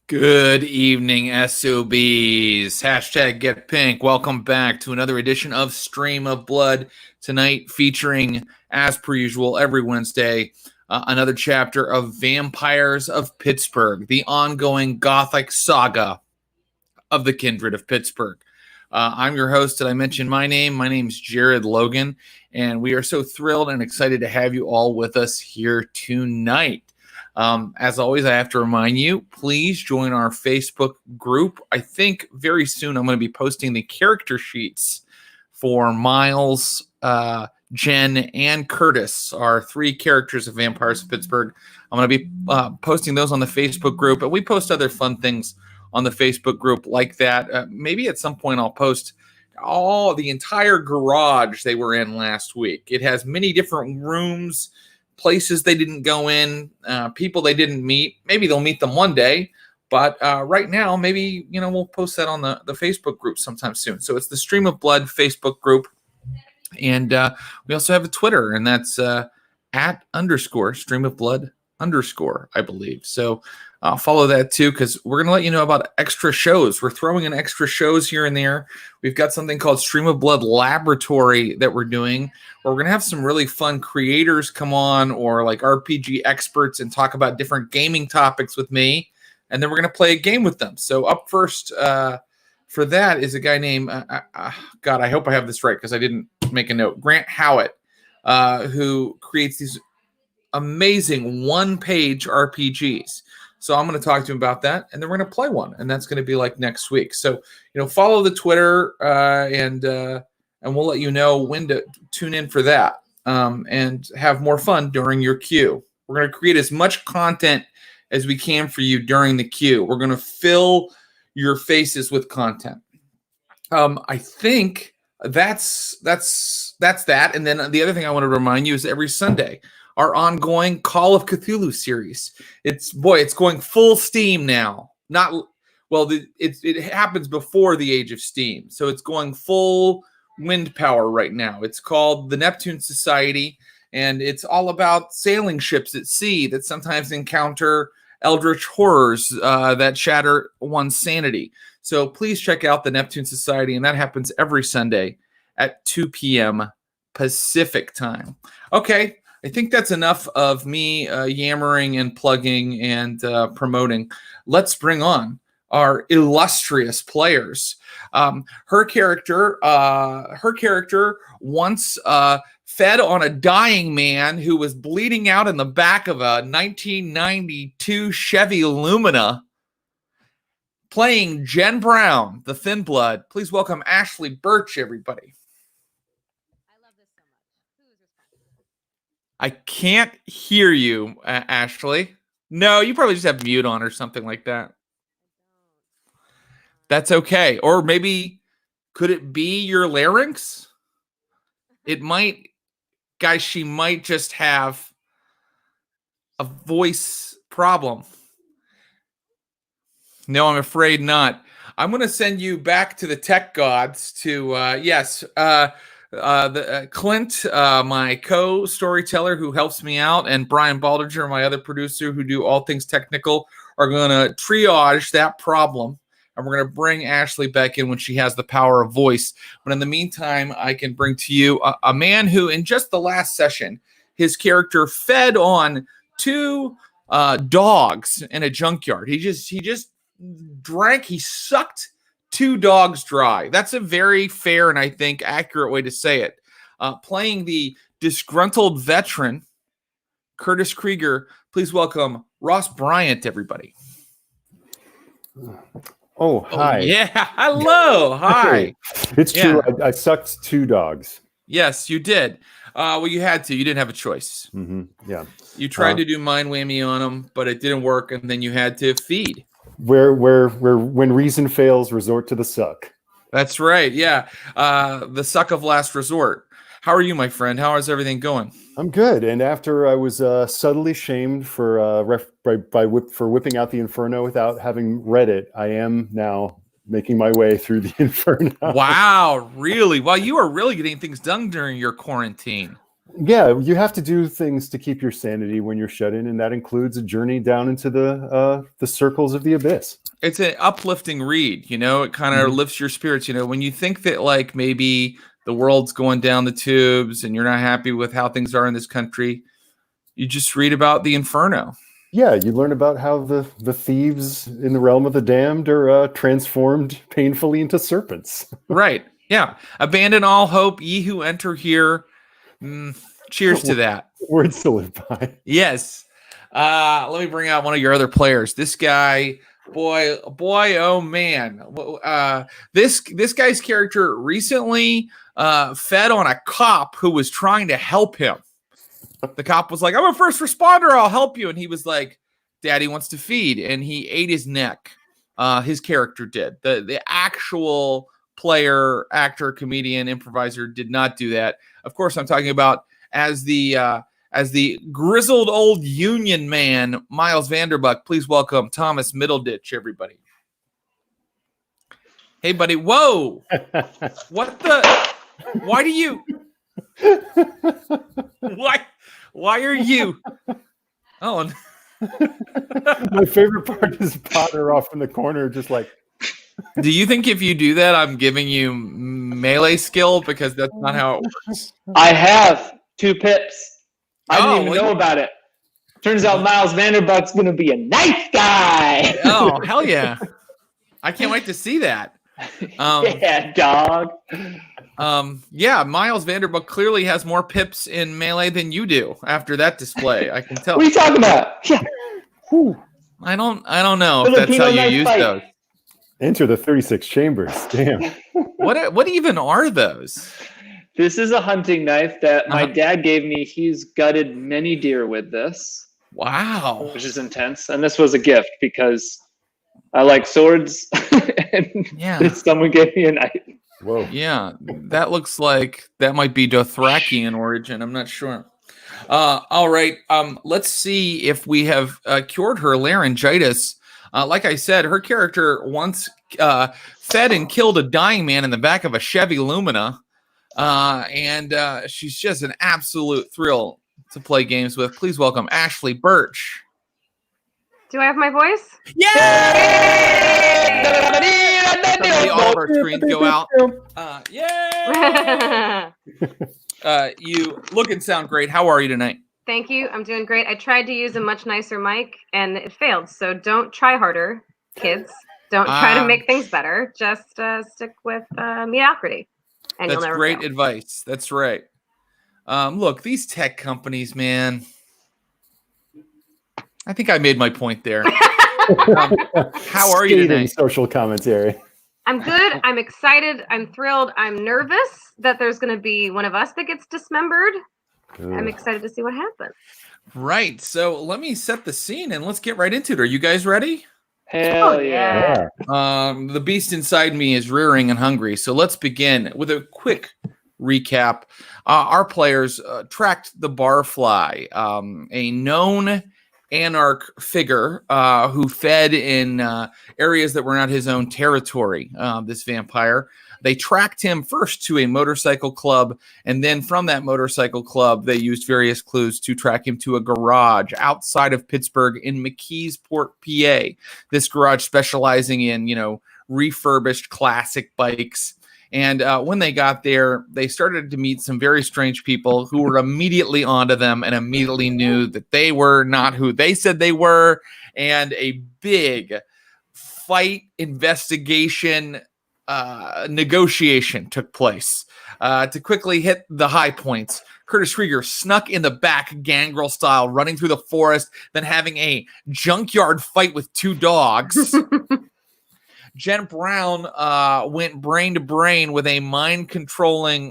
Good evening, SOBs. Hashtag Get Pink. Welcome back to another edition of Stream of Blood. Tonight featuring, as per usual, every Wednesday, another chapter of Vampires of Pittsburgh, the ongoing gothic saga of the Kindred of Pittsburgh. I'm your host. Did I mention my name? My name's Jared Logan, and we are so thrilled and excited to have you all with us here tonight. As always, I have to remind you, please join our Facebook group. I think very soon I'm going to be posting the character sheets for Miles, Jen, and Curtis, our three characters of Vampires of Pittsburgh. I'm going to be posting those on the Facebook group, and we post other fun things on the Facebook group like that. Maybe at some point I'll post the entire garage they were in last week. It has many different rooms, places they didn't go in, people they didn't meet. Maybe they'll meet them one day, but right now, maybe, we'll post that on the Facebook group sometime soon. So it's the Stream of Blood Facebook group. And we also have a Twitter, and that's @_Stream of Blood _, I believe. So follow that too, because we're going to let you know about extra shows. We're throwing in extra shows here and there. We've got something called Stream of Blood Laboratory that we're doing, where we're going to have some really fun creators come on, or like RPG experts, and talk about different gaming topics with me. And then we're going to play a game with them. So up first for that is a guy named, God, I hope I have this right because I didn't make a note, Grant Howitt, who creates these amazing one-page RPGs. So I'm going to talk to him about that, and then we're going to play one, and that's going to be like next week. So, follow the Twitter, and we'll let you know when to tune in for that, and have more fun during your queue. We're going to create as much content as we can for you during the queue. We're going to fill your faces with content. I think that's that. And then the other thing I want to remind you is every Sunday, our ongoing Call of Cthulhu series. It's going full steam now. It happens before the Age of Steam, so it's going full wind power right now. It's called the Neptune Society, and it's all about sailing ships at sea that sometimes encounter eldritch horrors that shatter one's sanity. So please check out the Neptune Society, and that happens every Sunday at 2 p.m. Pacific time. Okay. I think that's enough of me yammering and plugging and promoting. Let's bring on our illustrious players. Her character once fed on a dying man who was bleeding out in the back of a 1992 Chevy Lumina. Playing Jen Brown, the Thin Blood. Please welcome Ashley Burch, everybody. I can't hear you, Ashley. No, you probably just have mute on or something like that. That's okay. Or maybe, could it be your larynx? It might, guys, she might just have a voice problem. No, I'm afraid not. I'm going to send you back to the tech gods to, Clint, my co-storyteller who helps me out, and Brian Baldinger, my other producer who do all things technical, are going to triage that problem, and we're going to bring Ashley back in when she has the power of voice. But in the meantime, I can bring to you a man who, in just the last session, his character fed on two dogs in a junkyard. He just drank. He sucked two dogs dry. That's a very fair and I think accurate way to say it. Playing the disgruntled veteran, Curtis Krieger, please welcome Ross Bryant, everybody. Oh, hi. Yeah, hello. Hi. It's true. I sucked two dogs. Yes, you did. Well, you had to. You didn't have a choice. Mm-hmm. Yeah. You tried to do mind whammy on them, but it didn't work, and then you had to feed. Where when reason fails, resort to the suck. That's right. Yeah. The suck of last resort. How are you, my friend? How is everything going? I'm good. And after I was subtly shamed for whipping out the Inferno without having read it, I am now making my way through the Inferno. Wow, really? Well, you are really getting things done during your quarantine. Yeah, you have to do things to keep your sanity when you're shut in, and that includes a journey down into the circles of the abyss. It's an uplifting read, it kind of lifts your spirits. When you think that like maybe the world's going down the tubes and you're not happy with how things are in this country, you just read about the inferno. Yeah, you learn about how the thieves in the realm of the damned are transformed painfully into serpents. Right. Yeah. Abandon all hope, ye who enter here. Cheers to that. Words to live by. Yes. Let me bring out one of your other players. This guy, boy, oh man. This guy's character recently fed on a cop who was trying to help him. The cop was like, I'm a first responder, I'll help you. And he was like, Daddy wants to feed. And he ate his neck. His character did. The actual player, actor, comedian, improviser did not do that. Of course, I'm talking about as the grizzled old Union man, Miles Vanderbuck. Please welcome Thomas Middleditch, everybody. Hey, buddy. Whoa. What the? Why do you? Why are you? Oh. My favorite part is Potter off in the corner, just like. Do you think if you do that, I'm giving you melee skill? Because that's not how it works. I have 2 pips. I didn't even know about it. Turns out Miles Vanderbuck's going to be a nice guy. Oh, hell yeah. I can't wait to see that. Yeah, dog. Yeah, Miles Vanderbuck clearly has more pips in melee than you do after that display. I can tell. What are you talking about? Yeah. Whew. I don't know if that's how you use those. Enter the 36 chambers. Damn. What even are those? This is a hunting knife that my dad gave me. He's gutted many deer with this. Wow. Which is intense. And this was a gift because I like swords. And someone gave me a knife. Whoa. Yeah, that looks like that might be Dothraki in origin. I'm not sure. All right. Let's see if we have cured her laryngitis. Like I said, her character once fed and killed a dying man in the back of a Chevy Lumina. And she's just an absolute thrill to play games with. Please welcome Ashley Burch. Do I have my voice? Yay! All of our screens go out. Yay! You look and sound great. How are you tonight? Thank you. I'm doing great. I tried to use a much nicer mic and it failed. So don't try harder, kids. Don't try to make things better. Just stick with mediocrity. And that's you'll never great fail. advice. That's right. Look, these tech companies, man. I think I made my point there. How are you tonight? Social commentary. I'm good. I'm excited. I'm thrilled. I'm nervous that there's going to be one of us that gets dismembered. I'm excited to see what happens. Right. So let me set the scene and let's get right into it. Are you guys ready? Hell yeah. The beast inside me is rearing and hungry. So let's begin with a quick recap. Our players tracked the Barfly, a known anarch figure who fed in areas that were not his own territory, this vampire. They tracked him first to a motorcycle club, and then from that motorcycle club, they used various clues to track him to a garage outside of Pittsburgh in McKeesport, PA. This garage specializing in, refurbished classic bikes. And when they got there, they started to meet some very strange people who were immediately onto them and immediately knew that they were not who they said they were. And a big fight, investigation, negotiation took place. To quickly hit the high points, Curtis Krieger snuck in the back gangrel style, running through the forest, then having a junkyard fight with 2 dogs. Jen Brown went brain to brain with a mind-controlling,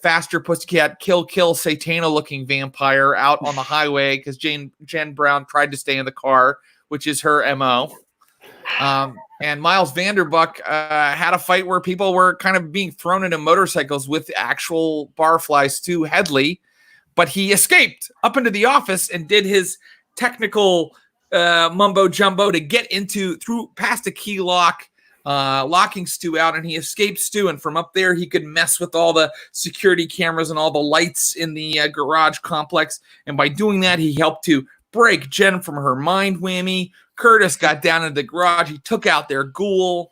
faster pussycat, kill, Satana-looking vampire out on the highway because Jen Brown tried to stay in the car, which is her MO. And Miles Vanderbuck had a fight where people were kind of being thrown into motorcycles with actual barflies to Headley, but he escaped up into the office and did his technical mumbo jumbo to get past a key lock locking Stu out, and he escaped Stu. And from up there, he could mess with all the security cameras and all the lights in the garage complex. And by doing that, he helped to break Jen from her mind whammy. Curtis got down into the garage. He took out their ghoul.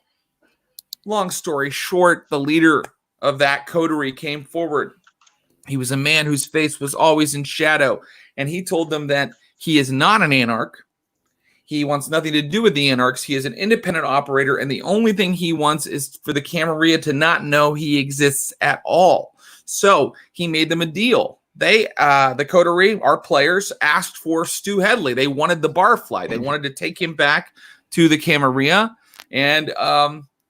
Long story short, the leader of that coterie came forward. He was a man whose face was always in shadow, and he told them that he is not an anarch. He wants nothing to do with the anarchs. He is an independent operator, and the only thing he wants is for the Camarilla to not know he exists at all. So he made them a deal. They, the coterie, our players, asked for Stu Headley. They wanted the barfly. They wanted to take him back to the Camarilla. And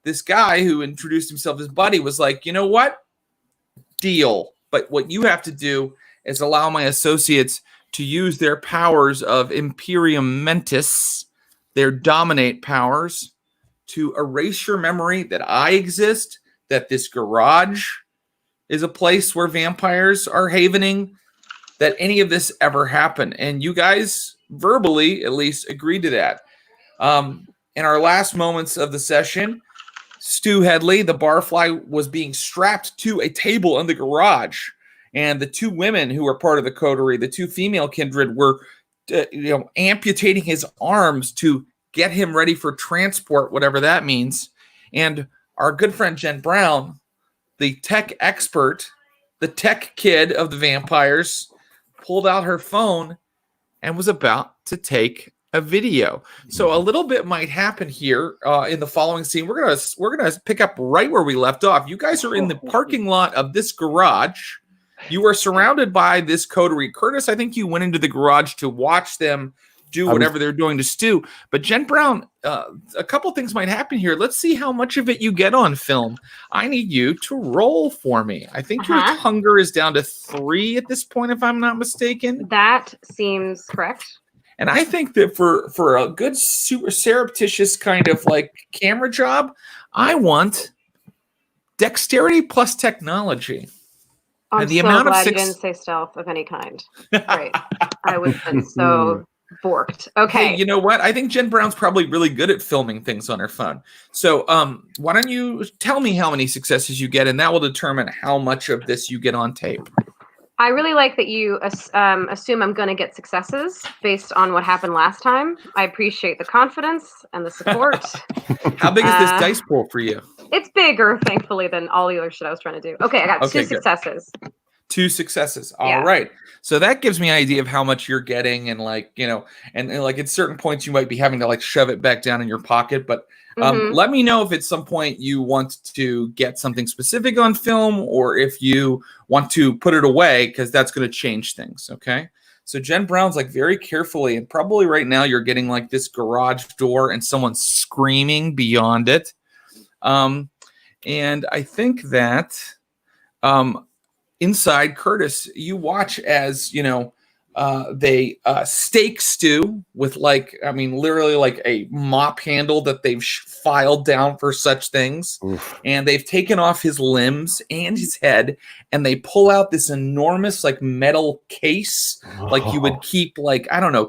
this guy who introduced himself as Buddy was like, you know what? Deal. But what you have to do is allow my associates to use their powers of Imperium Mentis, their dominate powers, to erase your memory that I exist, that this garage is a place where vampires are havening, that any of this ever happened. And you guys verbally, at least, agreed to that. In our last moments of the session, Stu Headley, the barfly, was being strapped to a table in the garage. And the two women who were part of the coterie, the two female kindred, were amputating his arms to get him ready for transport, whatever that means. And our good friend Jen Brown, the tech expert, the tech kid of the vampires, pulled out her phone and was about to take a video. So a little bit might happen here in the following scene. We're gonna pick up right where we left off. You guys are in the parking lot of this garage. You are surrounded by this coterie. Curtis, I think you went into the garage to watch them do whatever they're doing to Stu. But Jen Brown, a couple things might happen here. Let's see how much of it you get on film. I need you to roll for me. I think your hunger is down to 3 at this point, if I'm not mistaken. That seems correct. And I think that for a good, super surreptitious kind of like camera job, I want dexterity plus technology. I'm and the so amount glad of you didn't say stealth of any kind. Great. I would have been so borked. Okay. Hey, you know what? I think Jen Brown's probably really good at filming things on her phone. So why don't you tell me how many successes you get, and that will determine how much of this you get on tape. I really like that you assume I'm going to get successes based on what happened last time. I appreciate the confidence and the support. How big is this dice pool for you? It's bigger, thankfully, than all the other shit I was trying to do. Okay, I got 2 successes. 2 successes. All right. So that gives me an idea of how much you're getting, and like, and like at certain points you might be having to like shove it back down in your pocket. But let me know if at some point you want to get something specific on film, or if you want to put it away, because that's going to change things. Okay. So Jen Brown's like very carefully, and probably right now you're getting like this garage door and someone's screaming beyond it. And I think that inside Curtis, you watch as, they stake Stu with literally like a mop handle that they've filed down for such things. Oof. And they've taken off his limbs and his head, and they pull out this enormous like metal case, like you would keep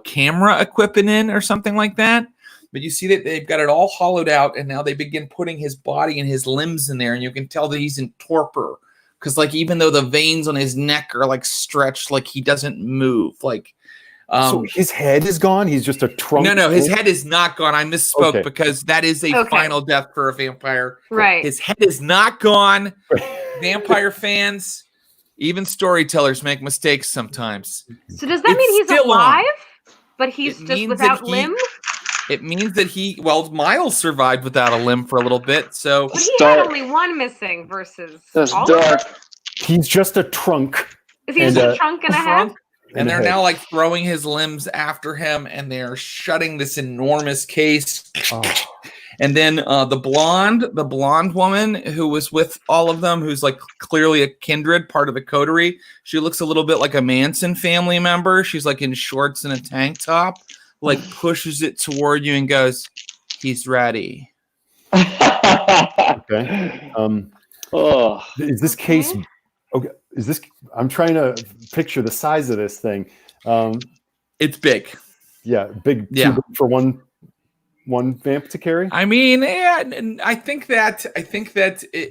camera equipment in or something like that. But you see that they've got it all hollowed out, and now they begin putting his body and his limbs in there, and you can tell that he's in torpor. Because even though the veins on his neck are stretched, he doesn't move. So his head is gone? He's just a trunk? No, his head is not gone. I misspoke because that is a final death for a vampire. Right. His head is not gone. Vampire fans, even storytellers make mistakes sometimes. So does that mean he's alive? But he's just without limbs? It means that Miles survived without a limb for a little bit. So but he had only one missing versus all dark. He's just a trunk. Is he just a trunk and a head? And they're now throwing his limbs after him, and they're shutting this enormous case. Oh. And then the blonde woman who was with all of them, who's clearly a kindred, part of the coterie. She looks a little bit like a Manson family member. She's in shorts and a tank top. Pushes it toward you and goes, "He's ready." Okay. Is this case okay? I'm trying to picture the size of this thing. It's big. Yeah, big. Yeah. Big for one one vamp to carry? I mean, yeah, I think that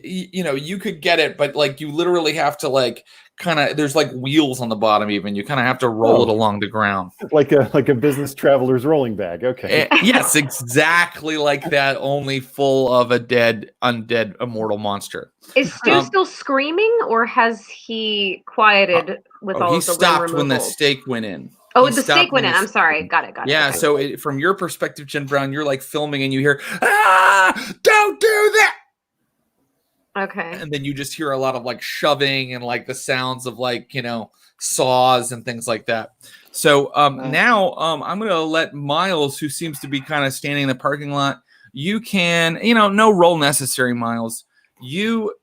you could get it, but like you literally have to like kind of there's like wheels on the bottom. Even you kind of have to roll it along the ground, like a business traveler's rolling bag. Okay. Yes, exactly like that. Only full of a undead, immortal monster. Is Stu still screaming, or has he quieted with all of the he stopped limb when the removals? stake went in. Oh, the stake went in. I'm sorry. Got it. Yeah, Okay. so from your perspective, Jen Brown, you're like filming and you hear, don't do that. Okay. And then you just hear a lot of like shoving and like the sounds of like, saws and things like that. So now I'm going to let Miles, who seems to be kind of standing in the parking lot, you can, no roll necessary, Miles. You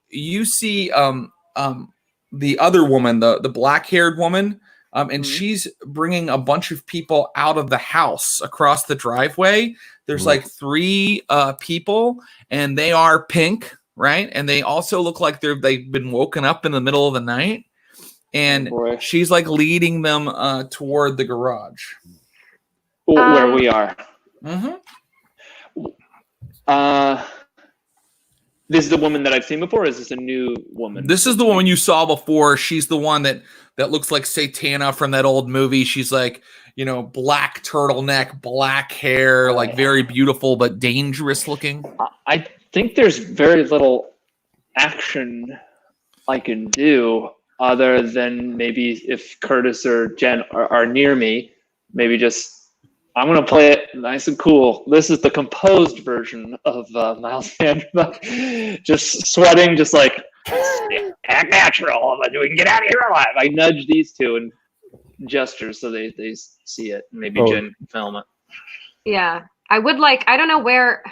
see the other woman, the black-haired woman, and she's bringing a bunch of people out of the house across the driveway. There's like 3 people, and they are pink, right? And they also look like they've been woken up in the middle of the night. And she's like leading them toward the garage. Where we are. Mm-hmm. This is the woman that I've seen before, or is this a new woman? This is the woman you saw before. She's the one that looks like Satana from that old movie. She's like, black turtleneck, black hair, like very beautiful but dangerous looking. I think there's very little action I can do other than maybe if Curtis or Jen are near me, maybe I'm going to play it nice and cool. This is the composed version of Miles Vanderbuck. Just sweating, just like, act natural. We can get out of here alive. I nudge these two and gesture so they see it. Maybe Jen can film it. Yeah. I don't know where,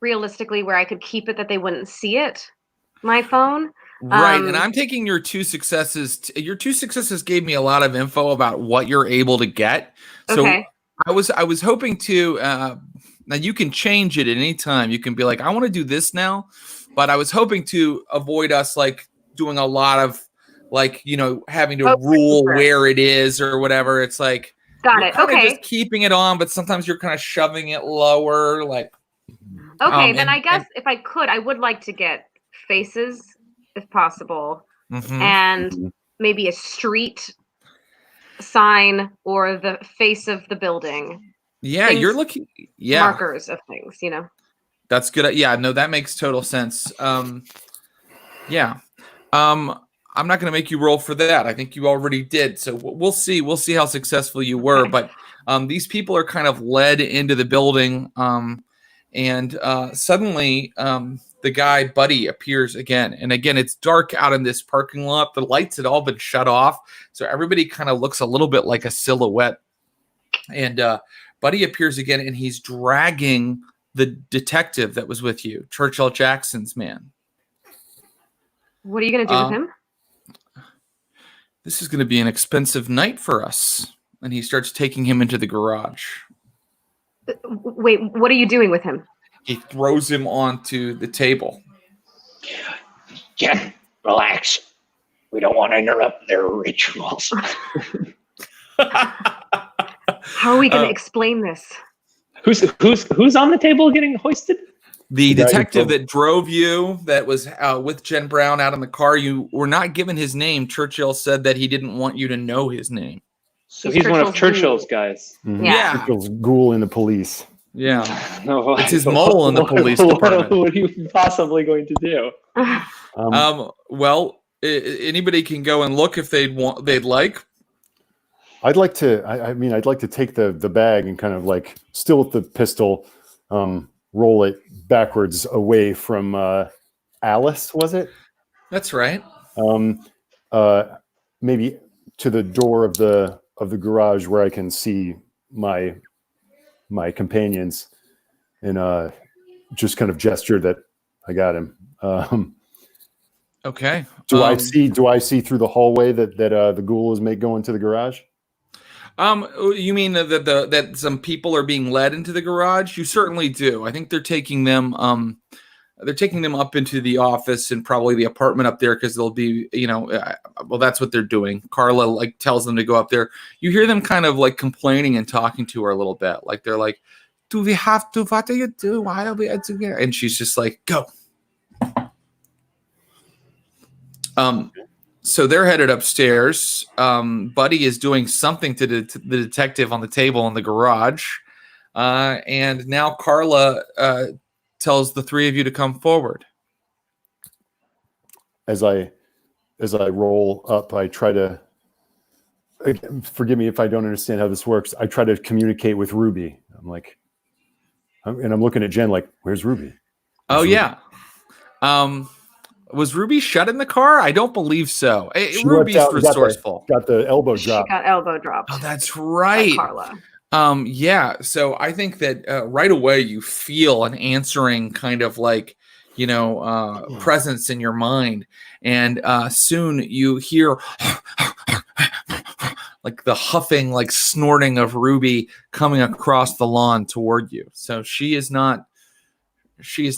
realistically, where I could keep it that they wouldn't see it. My phone. Right, and I'm taking your 2 successes. Your 2 successes gave me a lot of info about what you're able to get. So okay. I was hoping to. Now you can change it at any time. You can be like, I want to do this now, but I was hoping to avoid us like doing a lot of like having to rule where it is or whatever. It's like got it. Okay, just keeping it on, but sometimes you're kind of shoving it lower. Like okay, then I guess if I could, I would like to get faces if possible, and maybe a street sign or the face of the building. Yeah, you're looking. Yeah, markers of things. That's good. Yeah, no, that makes total sense. Yeah. I'm not going to make you roll for that. I think you already did. So we'll see. We'll see how successful you were. Okay. But these people are kind of led into the building, and suddenly the guy Buddy appears again. And again, it's dark out in this parking lot. The lights had all been shut off, so everybody kind of looks a little bit like a silhouette. And Buddy appears again, and he's dragging the detective that was with you, Churchill Jackson's man. What are you going to do with him? This is going to be an expensive night for us. And he starts taking him into the garage. Wait, what are you doing with him? He throws him onto the table. Jen, relax. We don't want to interrupt their rituals. How are we going to explain this? Who's on the table getting hoisted? The detective that drove you, that was with Jen Brown out in the car. You were not given his name. Churchill said that he didn't want you to know his name. So he's one of Churchill's guys. Mm-hmm. Yeah. Churchill's ghoul in the police. Yeah. It's his mole in the police department. What are you possibly going to do? Well, anybody can go and look if they'd like. I'd like to. I'd like to take the bag and kind of like still with the pistol, roll it backwards away from Alice. Was it? That's right. Maybe to the door of the garage where I can see my companions, and just kind of gesture that I got him. Okay. Do I see through the hallway that the ghoul is going to the garage? You mean that some people are being led into the garage? You certainly do. I think they're taking them up into the office and probably the apartment up there because they'll be, well, that's what they're doing. Carla tells them to go up there. You hear them kind of complaining and talking to her a little bit. They're like, do we have to? What do you do? Why are we doing? And she's just like, go. So they're headed upstairs. Buddy is doing something to the detective on the table in the garage. And now Carla tells the three of you to come forward. As I roll up, I try to, forgive me if I don't understand how this works. I try to communicate with Ruby. I'm like, and I'm looking at Jen like, where's Ruby? Ruby? Yeah. Was Ruby shut in the car? I don't believe so. Ruby's resourceful. Got the elbow drop. She got elbow dropped. Oh, that's right. Carla. Yeah. So I think that right away you feel an answering kind of like, presence in your mind. And soon you hear like the huffing, like snorting of Ruby coming across the lawn toward you. So she is not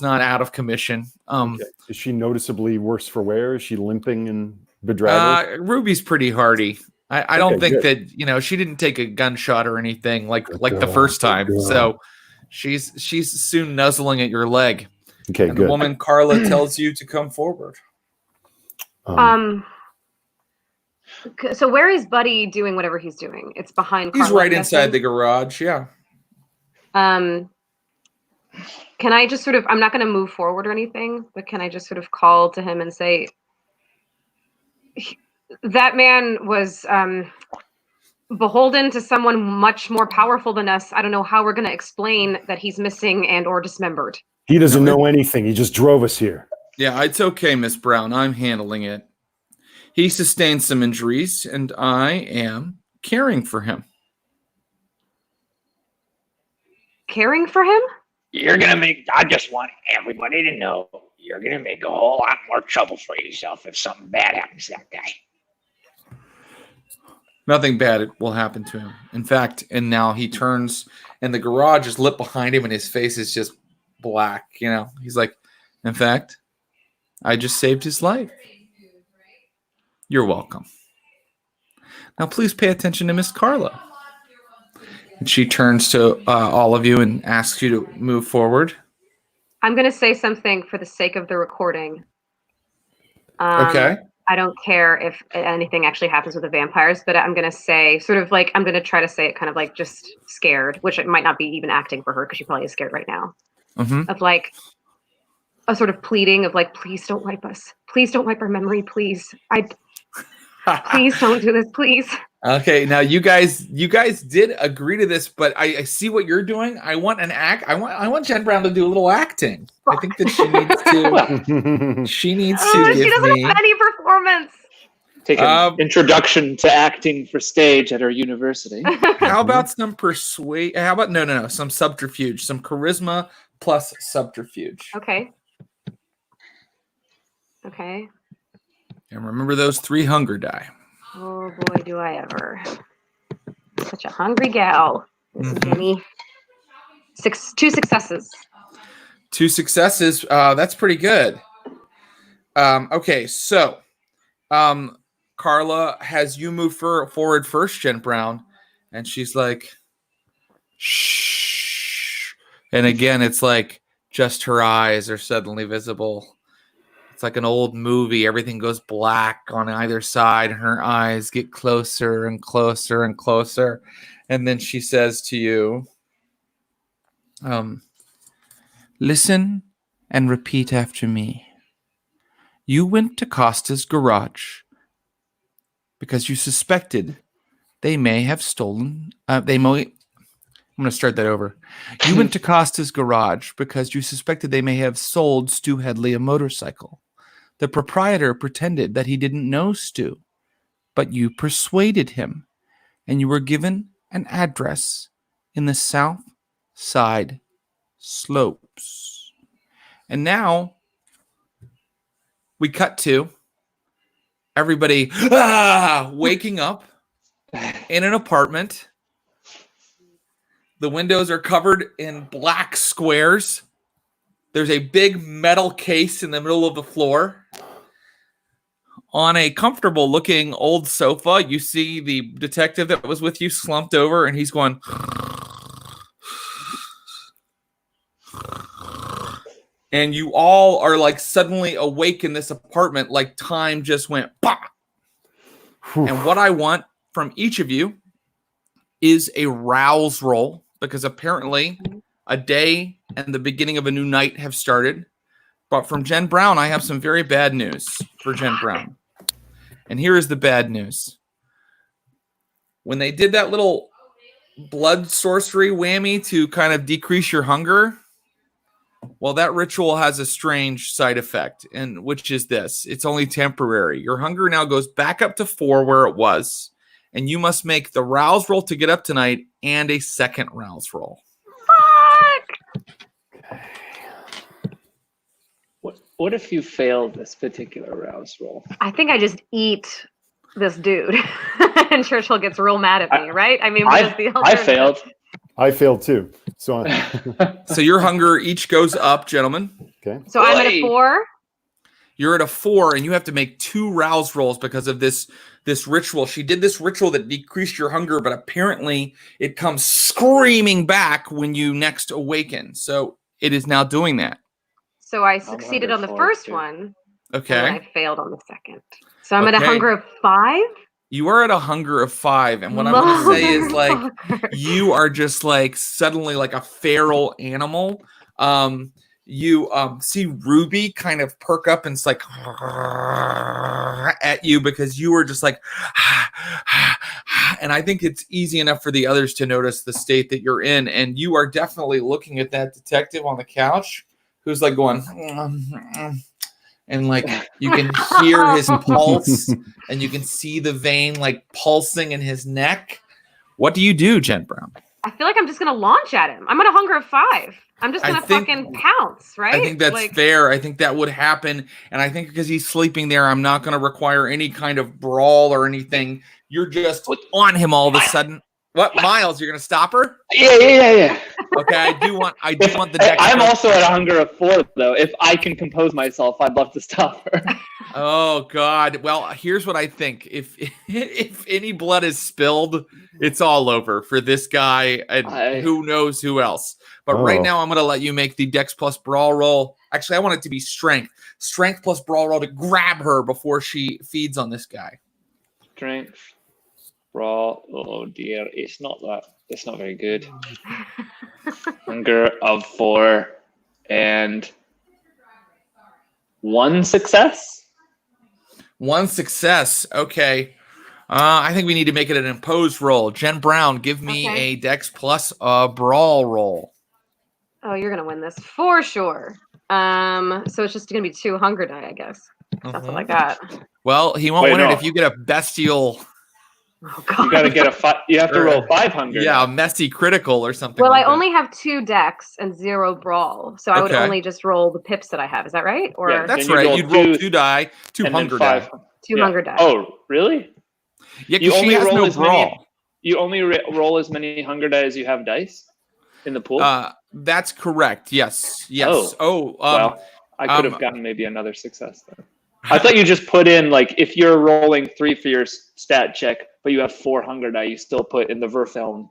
out of commission. Okay. Is she noticeably worse for wear? Is she limping and bedraggled? Ruby's pretty hardy. I don't think that she didn't take a gunshot or anything like the first time. So she's soon nuzzling at your leg. Okay, and good. The woman Carla tells you to come forward. So where is Buddy doing whatever he's doing? It's behind Carla. He's right inside the garage. Yeah. Can I just sort of, I'm not going to move forward or anything, but can I just sort of call to him and say, that man was beholden to someone much more powerful than us. I don't know how we're going to explain that he's missing and or dismembered. He doesn't know anything. He just drove us here. Yeah, it's okay, Miss Brown. I'm handling it. He sustained some injuries, and I am caring for him. Caring for him? I just want everybody to know you're going to make a whole lot more trouble for yourself if something bad happens to that guy. Nothing bad will happen to him. In fact, and now he turns, and the garage is lit behind him, and his face is just black. He's like, in fact, I just saved his life. You're welcome. Now, please pay attention to Miss Carla. And she turns to all of you and asks you to move forward. I'm going to say something for the sake of the recording. Okay. I don't care if anything actually happens with the vampires, but I'm going to say sort of like, I'm going to try to say it kind of like just scared, which it might not be even acting for her because she probably is scared right now. Mm-hmm. Of like a sort of pleading of like, please don't wipe us. Please don't wipe our memory, please. Please don't do this, please. Okay, now you guys did agree to this, but I see what you're doing. I want an act. I want Jen Brown to do a little acting. I think that she needs to. She needs to. She doesn't have any performance. Take an introduction to acting for stage at her university. How about some persuade? How about no, some subterfuge, some charisma plus subterfuge. Okay. And remember those 3 hunger die. Oh boy, do I ever. Such a hungry gal. Jenny. 2 successes. 2 successes. That's pretty good. Okay, so Carla has you move forward first, Jen Brown. And she's like, shh. And again, it's like just her eyes are suddenly visible. It's like an old movie. Everything goes black on either side, and her eyes get closer and closer and closer. And then she says to you, listen and repeat after me. You went to Costa's garage because you suspected they may have stolen. I'm going to start that over. You went to Costa's garage because you suspected they may have sold Stu Headley a motorcycle. The proprietor pretended that he didn't know Stu, but you persuaded him, and you were given an address in the South Side Slopes. And now we cut to everybody waking up in an apartment. The windows are covered in black squares. There's a big metal case in the middle of the floor. On a comfortable looking old sofa, you see the detective that was with you slumped over, and he's going, and you all are like suddenly awake in this apartment, like time just went pop. And what I want from each of you is a rouse roll, because apparently a day and the beginning of a new night have started. But from Jen Brown, I have some very bad news for Jen Brown. And here is the bad news. When they did that little blood sorcery whammy to kind of decrease your hunger, well, that ritual has a strange side effect, and which is this. It's only temporary. Your hunger now goes back up to 4 where it was, and you must make the rouse roll to get up tonight and a second rouse roll. Fuck! What if you fail this particular rouse roll? I think I just eat this dude, and Churchill gets real mad at me, right? I mean, I failed. I failed too. So, So your hunger each goes up, gentlemen. okay. So I'm at a 4. You're at a 4, and you have to make 2 rouse rolls because of this ritual. She did this ritual that decreased your hunger, but apparently it comes screaming back when you next awaken. So it is now doing that. So I succeeded on the first one. Okay. And I failed on the second. So I'm at a hunger of 5. You are at a hunger of 5, and what I'm going to say is, like, you are just like suddenly like a feral animal. You see Ruby kind of perk up, and it's like at you because you were just like, and I think it's easy enough for the others to notice the state that you're in, and you are definitely looking at that detective on the couch who's like going. And like you can hear his pulse, and you can see the vein like pulsing in his neck. What do you do, Jen Brown? I feel like I'm just gonna launch at him. I'm at a hunger of 5. I'm just gonna fucking pounce, right? I think that's fair. I think that would happen, and I think because he's sleeping there, I'm not gonna require any kind of brawl or anything. You're just on him all of a sudden. What, Miles? You're gonna stop her? Yeah. Okay, I do want the deck. I'm also at a hunger of 4, though. If I can compose myself, I'd love to stop her. Oh God! Well, here's what I think: if any blood is spilled, it's all over for this guy, and who knows who else. But right now, I'm going to let you make the Dex plus Brawl roll. Actually, I want it to be Strength plus Brawl roll to grab her before she feeds on this guy. Strength, Brawl. Oh dear, it's not very good. Hunger of 4 and 1 success. 1 success. Okay. I think we need to make it an imposed roll. Jen Brown, give me a Dex plus Brawl roll. Oh, you're gonna win this for sure. So it's just gonna be 2 hunger die, I guess. That's all I got. Well, he won't win it if you get a bestial. Oh God! You gotta get a 5. You have to roll 5 hunger. Yeah, a messy critical or something. Well, like I only have 2 Dex and 0 Brawl, so I would only just roll the pips that I have. Is that right? Or yeah, that's right. You'd roll 2 die, 2 hunger die. 2 hunger die. Oh, really? Yeah, you only roll no Brawl. You only roll as many hunger die as you have dice in the pool. That's correct. Yes. Well, I could have gotten maybe another success then. I thought you just put in, like, if you're rolling 3 for your stat check, but you have 4 hunger die, you still put in the Verfeln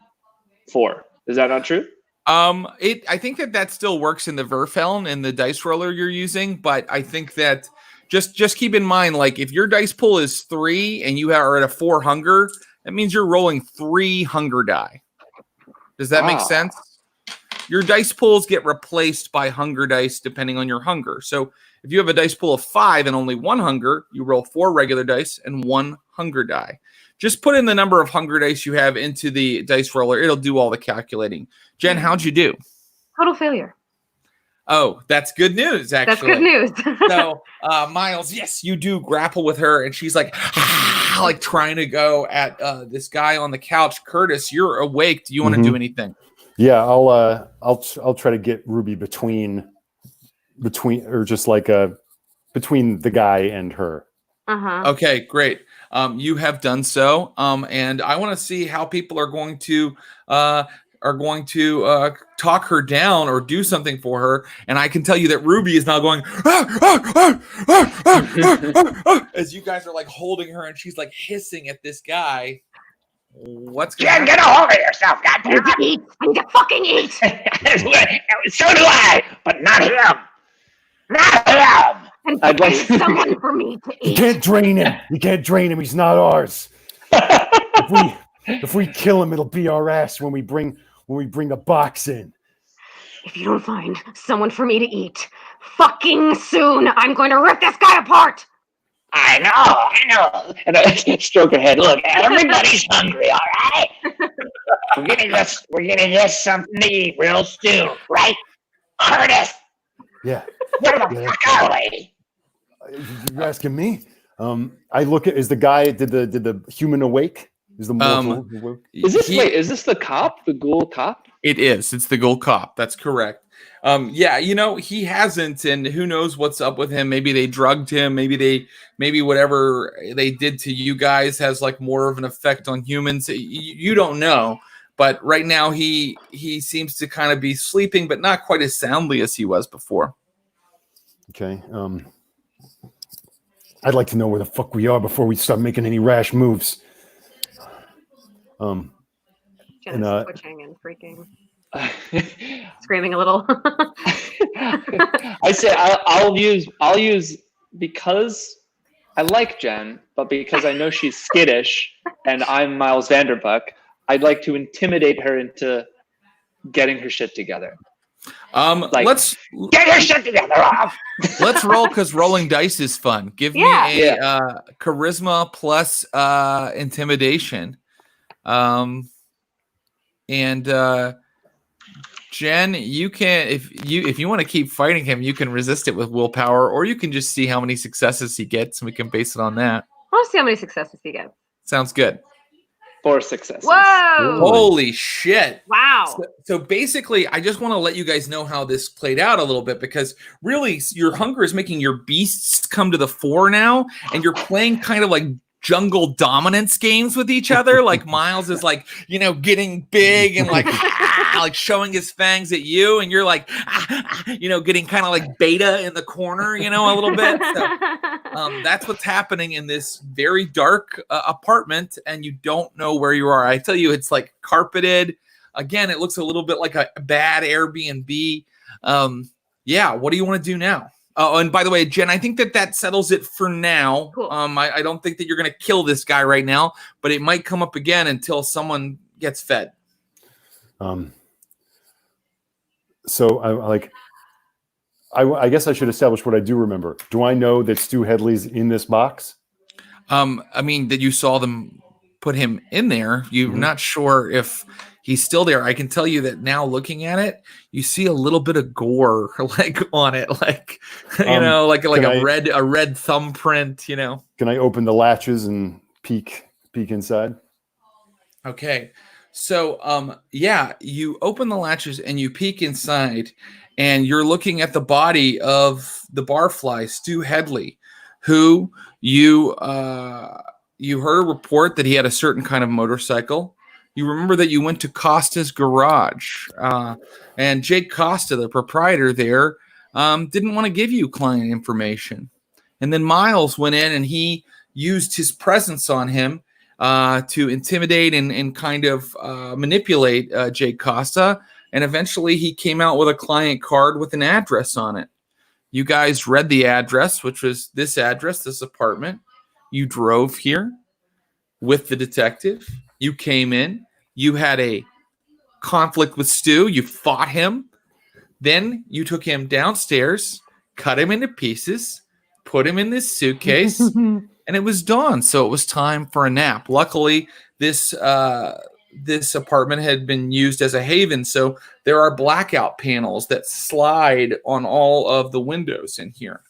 4. Is that not true? I think that still works in the Verfeln and the dice roller you're using, but I think that just keep in mind, like, if your dice pool is 3 and you are at a 4 hunger, that means you're rolling 3 hunger die. Does that make sense? Your dice pools get replaced by hunger dice depending on your hunger. So if you have a dice pool of 5 and only 1 hunger, you roll 4 regular dice and 1 hunger die. Just put in the number of hunger dice you have into the dice roller. It'll do all the calculating. Jen, how'd you do? Total failure. Oh, that's good news, actually. That's good news. So, Miles, yes, you do grapple with her, and she's like, like trying to go at this guy on the couch. Curtis, you're awake. Do you want to do anything? Yeah, I'll try to get Ruby between or just like between the guy and her. Okay, great. You have done so, and I want to see how people are going to talk her down or do something for her. And I can tell you that Ruby is now going as you guys are like holding her, and she's like hissing at this guy. What's going on? Get a hold of yourself, goddammit! I need to fucking eat. So do I, but not him. I'd like someone for me to eat. You can't drain him. You can't drain him. He's not ours. If we kill him, it'll be our ass when we bring the box in. If you don't find someone for me to eat, fucking soon, I'm going to rip this guy apart. I know. And I stroke her head. Look, everybody's hungry, all right? We're gonna get something to eat real soon, right? Curtis, Yeah. where the fuck are we? You're asking me? I look at, is the guy, did the human awake? Is the mortal awake? Is this the cop, the ghoul cop? It is. It's the ghoul cop. That's correct. Yeah, he hasn't, and who knows what's up with him. Maybe they drugged him. Maybe whatever they did to you guys has like more of an effect on humans. You don't know. But right now he seems to kind of be sleeping, but not quite as soundly as he was before. Okay. I'd like to know where the fuck we are before we start making any rash moves. Jenna's twitching and freaking, screaming a little. I say I'll use because I like Jen, but because I know she's skittish and I'm Miles Vanderbuck, I'd like to intimidate her into getting her shit together. Let's Get your shit together, Rob. let's roll because rolling dice is fun. Give me a charisma plus intimidation. Jen, you can if you want to keep fighting him, you can resist it with willpower, or you can just see how many successes he gets, and we can base it on that. I'll see how many successes he gets. Sounds good. 4 successes. Whoa! Holy shit! Wow. So basically, I just want to let you guys know how this played out a little bit, because really, your hunger is making your beasts come to the fore now, and you're playing kind of like jungle dominance games with each other. Like Miles is like, getting big and like like showing his fangs at you, and you're like getting kind of like beta in the corner, a little bit. So that's what's happening in this very dark apartment, and you don't know where you are. I tell you, it's like carpeted. Again, it looks a little bit like a bad Airbnb. Yeah, what do you want to do now? Oh, and by the way, Jen, I think that settles it for now. Cool. I don't think that you're going to kill this guy right now, but it might come up again until someone gets fed. So I guess I should establish what I do remember. Do I know that Stu Headley's in this box? I mean, that you saw them put him in there. You're not sure if he's still there. I can tell you that now, looking at it, you see a little bit of gore like on it, like like a red thumbprint. Can I open the latches and peek inside? Okay. So, you open the latches and you peek inside, and you're looking at the body of the barfly, Stu Headley, who you heard a report that he had a certain kind of motorcycle. You remember that you went to Costa's garage, and Jake Costa, the proprietor there, didn't want to give you client information. And then Miles went in and he used his presence on him to intimidate and kind of manipulate Jake Costa. And eventually he came out with a client card with an address on it. You guys read the address, which was this address, this apartment. You drove here with the detective. You came in. You had a conflict with Stu. You fought him. Then you took him downstairs, cut him into pieces, put him in this suitcase, and it was dawn. So it was time for a nap. Luckily, this apartment had been used as a haven, so there are blackout panels that slide on all of the windows in here.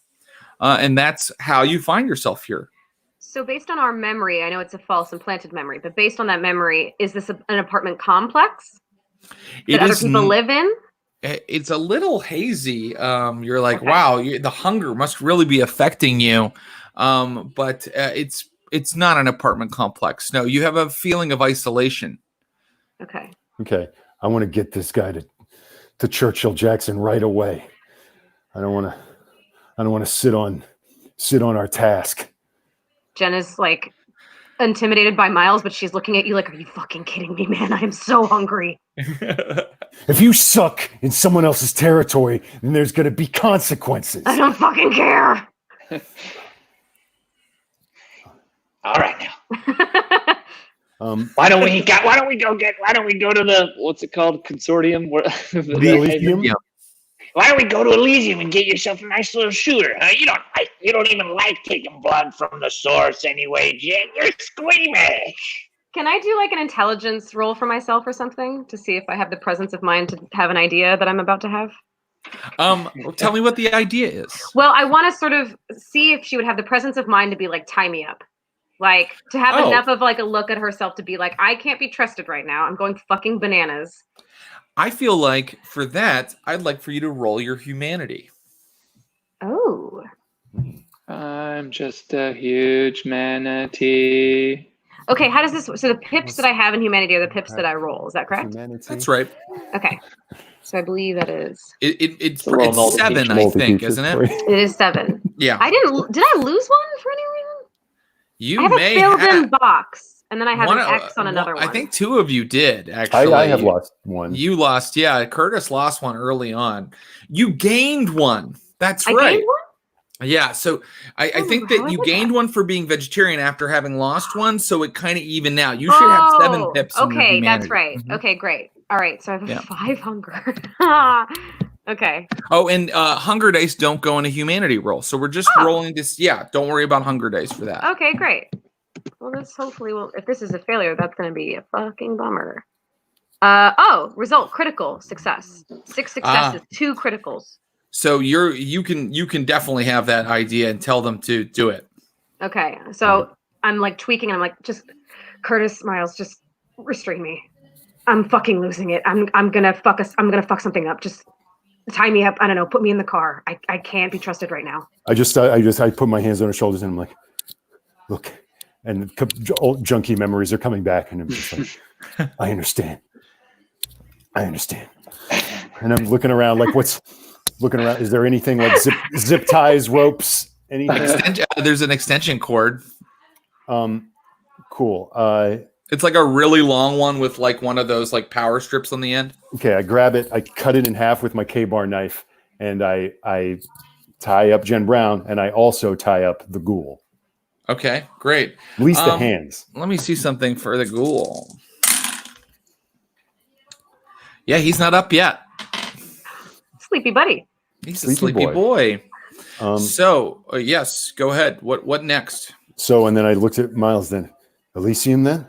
And that's how you find yourself here. So based on our memory, I know it's a false implanted memory, but based on that memory, is this an apartment complex that other people live in? It's a little hazy. You're like, wow, the hunger must really be affecting you. But it's not an apartment complex. No, you have a feeling of isolation. Okay. I want to get this guy to Churchill Jackson right away. I don't want to sit on our task. Jen is like intimidated by Miles, but she's looking at you like, are you fucking kidding me, man? I am so hungry. If you suck in someone else's territory, then there's going to be consequences. I don't fucking care. All right now. Why don't we go to the what's it called, consortium? The Elysium? Yeah. Why don't we go to Elysium and get yourself a nice little shooter? Huh? You don't even like taking blood from the source anyway, Jen. You're squeamish. Can I do like an intelligence roll for myself or something to see if I have the presence of mind to have an idea that I'm about to have? Tell me what the idea is. Well, I want to sort of see if she would have the presence of mind to be like, tie me up. Like, to have enough of like a look at herself to be like, I can't be trusted right now. I'm going fucking bananas. I feel like for that, I'd like for you to roll your humanity. Oh. I'm just a huge manatee. Okay, how does this? So the pips that I have in humanity are the pips that I roll. Is that correct? Humanity. That's right. Okay. So I believe that is. It's a little 7, I think, isn't it? It is 7. Yeah. Did I lose one for any reason? You I have may a filled in have. box, and then I have an X on another one. I think 2 of you did, actually. I have lost one. You lost, yeah. Curtis lost one early on. You gained one. That's I right. gained one? Yeah, so I think that you gained one for being vegetarian after having lost one, so it kind of evened out. You should have 7 pips. In your Okay, humanity. that's right. Mhm. Okay, great. All right, so I have 5 hunger. Okay. Oh, and hunger dice don't go in a humanity roll, so we're just rolling this. Yeah, don't worry about hunger dice for that. Okay, great. Well, this hopefully will. If this is a failure, that's going to be a fucking bummer. Result critical success. 6 successes, 2 criticals. So you can definitely have that idea and tell them to do it. Okay, so I'm like tweaking, and I'm like, just Curtis, Miles, just restrain me. I'm fucking losing it. I'm gonna fuck us. I'm gonna fuck something up. Just tie me up. I don't know. Put me in the car. I can't be trusted right now. I put my hands on her shoulders and I'm like, look, and old junky memories are coming back, and I'm just like, I understand. And I'm looking around like, looking around. Is there anything like zip ties, ropes, anything? There's an extension cord. Cool. It's like a really long one with like one of those like power strips on the end. Okay, I grab it, I cut it in half with my K-bar knife, and I tie up Jen Brown, and I also tie up the ghoul. Okay, great. At least the hands. Let me see something for the ghoul. Yeah, he's not up yet. Sleepy buddy. He's a sleepy boy. So, yes, go ahead. What next? So, and then I looked at Miles then. Elysium then?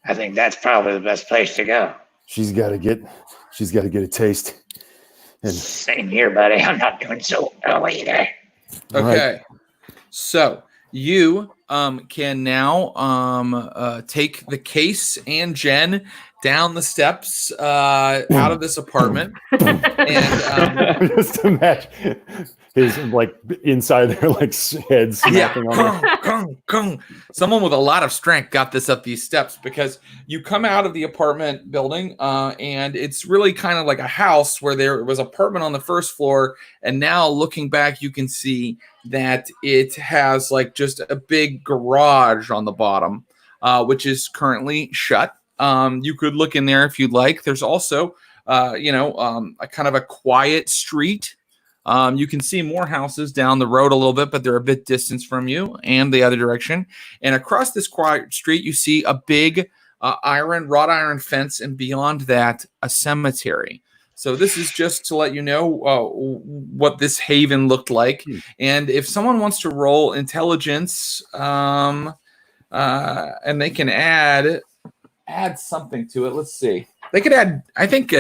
I think that's probably the best place to go. She's got to get a taste. And Same here, buddy. I'm not doing so well either. Okay. So you can now take the case and Jen down the steps out of this apartment. And just imagine his like inside their like head snapping on. Someone with a lot of strength got this up these steps, because you come out of the apartment building and it's really kind of like a house where there was apartment on the first floor, and now looking back you can see that it has like just a big garage on the bottom, which is currently shut. You could look in there if you'd like. There's also a kind of a quiet street. You can see more houses down the road a little bit, but they're a bit distance from you and the other direction. And across this quiet street, you see a big wrought iron fence, and beyond that, a cemetery. So this is just to let you know what this haven looked like. And if someone wants to roll intelligence, and they can add something to it. Let's see. They could add. I think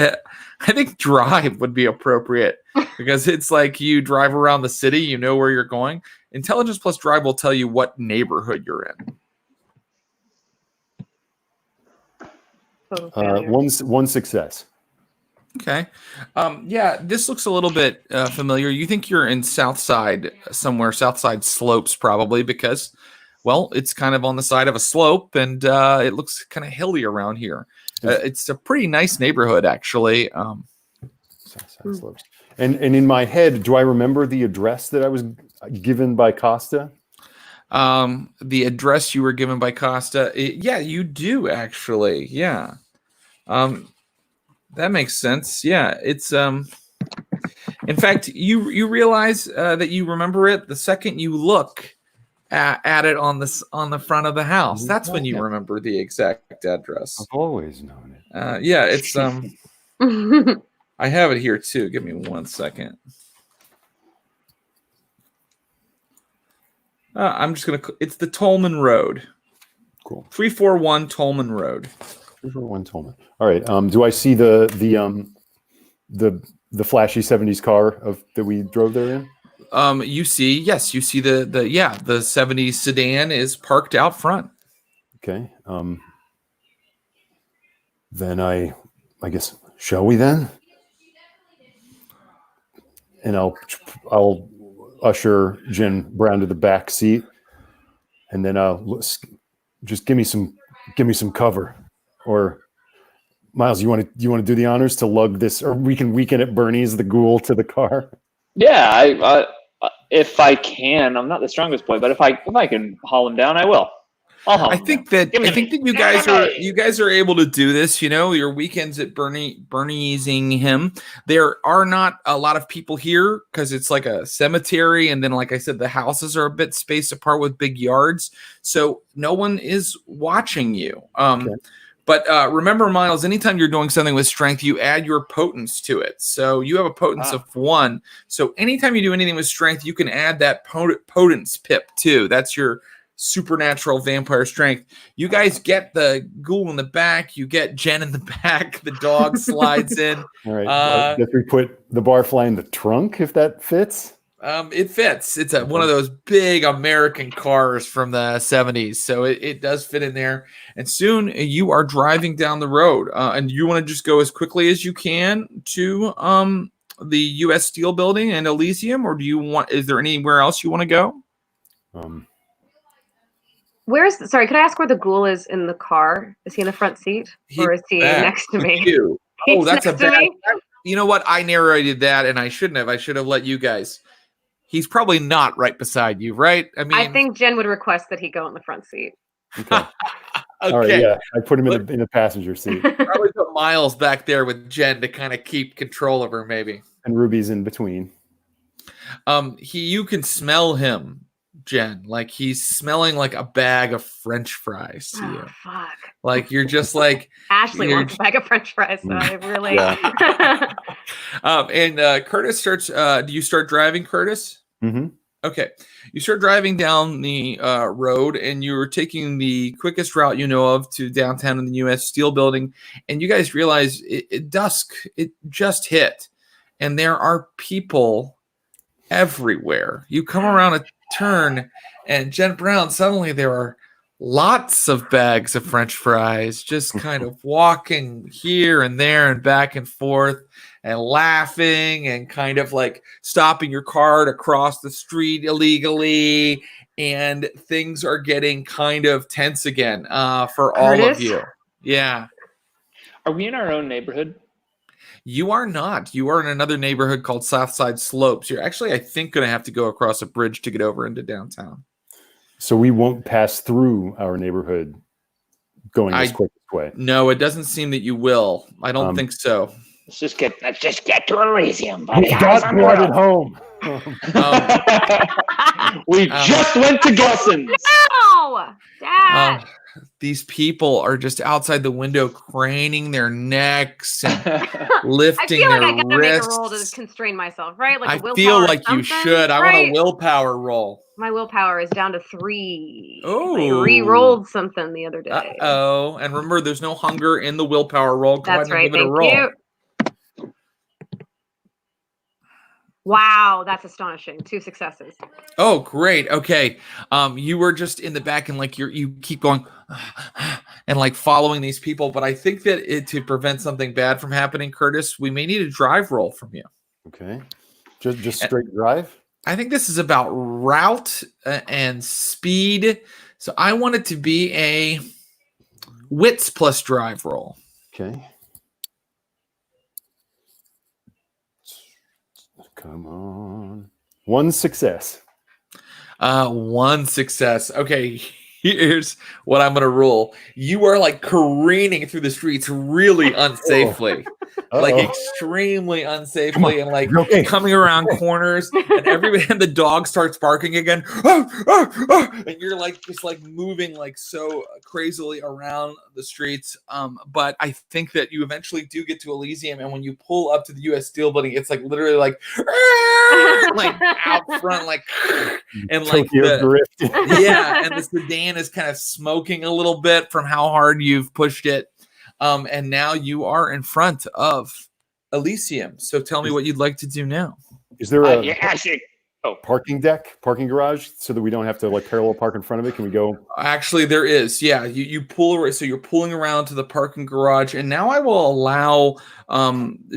drive would be appropriate, because it's like you drive around the city, you know where you're going. Intelligence plus drive will tell you what neighborhood you're in. One success. Okay. Yeah, this looks a little bit familiar. You think you're in Southside somewhere, Southside Slopes probably, because, well, it's kind of on the side of a slope, and it looks kind of hilly around here. It's a pretty nice neighborhood, actually. Southside Slopes. And in my head, do I remember the address that I was given by Costa? The address you were given by Costa. Yeah, you do, actually. Yeah. That makes sense. Yeah, it's In fact, you realize that you remember it the second you look at it on the front of the house. That's when you remember the exact address. I've always known it. Yeah, it's I have it here too. Give me 1 second. I'm just gonna. It's the Tolman Road. Cool. 341 Tolman Road. 341 Tolman. All right. Do I see the flashy 70s car that we drove there in? You see the 70s sedan is parked out front. Okay. Then I guess, shall we then? And I'll usher Jen Brown to the back seat, and then just give me some cover. Or Miles, you want to do the honors to lug this, or we can weekend at Bernie's the ghoul to the car? Yeah, I if I can, I'm not the strongest boy, but if I can haul him down, I will. I think that you guys are able to do this. You know, your weekends at Bernie'sing him. There are not a lot of people here because it's like a cemetery, and then, like I said, the houses are a bit spaced apart with big yards, so no one is watching you. Okay. But remember, Miles, anytime you're doing something with strength, you add your potence to it. So you have a potence of 1. So anytime you do anything with strength, you can add that potence pip too. That's your supernatural vampire strength. You guys get the ghoul in the back. You get Jen in the back. The dog slides in. All right. I guess we put the barfly in the trunk if that fits. It fits. It's one of those big American cars from the 70s. So it does fit in there. And soon you are driving down the road. And you want to just go as quickly as you can to the U.S. Steel Building and Elysium, or is there anywhere else you want to go? Sorry, could I ask where the ghoul is in the car? Is he in the front seat, or is he next to me? Oh, that's a bad. You know what? I narrated that, and I shouldn't have. I should have let you guys. He's probably not right beside you, right? I think Jen would request that he go in the front seat. Okay. Okay. All right, yeah. I put him in the passenger seat. Probably put Miles back there with Jen to kind of keep control of her, maybe. And Ruby's in between. You can smell him, Jen. Like he's smelling like a bag of French fries to you. Fuck. Like you're just like Ashley wants a bag of French fries. So I really. And Curtis starts. Do you start driving, Curtis? Mm-hmm. Okay. You start driving down the road, and you're taking the quickest route you know of to downtown in the U.S. Steel Building. And you guys realize dusk. It just hit, and there are people everywhere. You come around a turn, and Jen Brown, suddenly there are lots of bags of French fries just kind of walking here and there and back and forth and laughing and kind of like stopping your car to cross the street illegally, and things are getting kind of tense again for all of you. Yeah. Are we in our own neighborhood? You are not. You are in another neighborhood called Southside Slopes. You're actually, I think, going to have to go across a bridge to get over into downtown. So we won't pass through our neighborhood going this quickest way. No, it doesn't seem that you will. I don't think so. Let's just get to Elysium, buddy. God brought it home. We just went to Gelson's. No, Dad. These people are just outside the window, craning their necks and lifting their wrists. I feel like I gotta make a roll to constrain myself, right? Like I feel like you should. I want a willpower roll. My willpower is down to 3. Oh, I re-rolled something the other day. Oh, and remember, there's no hunger in the willpower roll. Go That's ahead and right. give it a roll. You. Wow, that's astonishing. 2 successes. Oh, great. Okay. You were just in the back and like you keep going and like following these people, but I think that to prevent something bad from happening, Curtis, we may need a drive roll from you. Okay. Just straight drive? I think this is about route and speed. So I want it to be a wits plus drive roll. Okay. Come on. 1 success. 1 success. Okay. Here's what I'm gonna rule. You are like careening through the streets really unsafely, like extremely unsafely, and like coming around corners, and the dog starts barking again, and you're like just like moving like so crazily around the streets. But I think that you eventually do get to Elysium, and when you pull up to the U.S. Steel building, it's like literally like out front, like and like and the sedan is kind of smoking a little bit from how hard you've pushed it. And now you are in front of Elysium. So tell me what you'd like to do now. Is there a parking garage, so that we don't have to like parallel park in front of it? Can we go? Actually, there is. Yeah, you pull. So you're pulling around to the parking garage, and now I will allow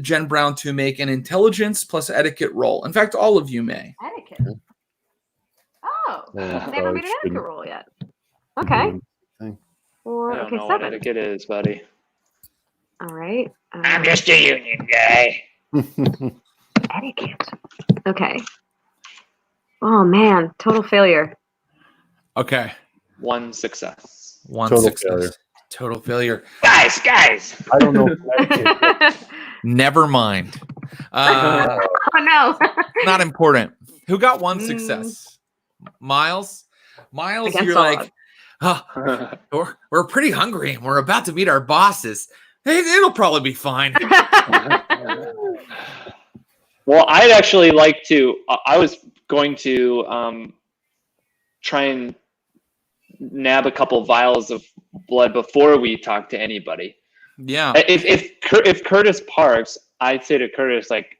Jen Brown to make an intelligence plus etiquette roll. In fact, all of you may. Etiquette. Oh, never made an etiquette roll yet. Okay. Or I don't know 7. what etiquette is, buddy. All right. I'm just a union guy. Etiquette. Okay. Oh man, total failure. Okay. 1 success. Total failure. Guys. I don't know. Never mind. Oh no. Not important. Who got 1 success? Miles? You're like, we're pretty hungry and we're about to meet our bosses. It'll probably be fine. Well, I'd actually like to. I was going to try and nab a couple vials of blood before we talk to anybody. Yeah. If Curtis parks, I'd say to Curtis, like,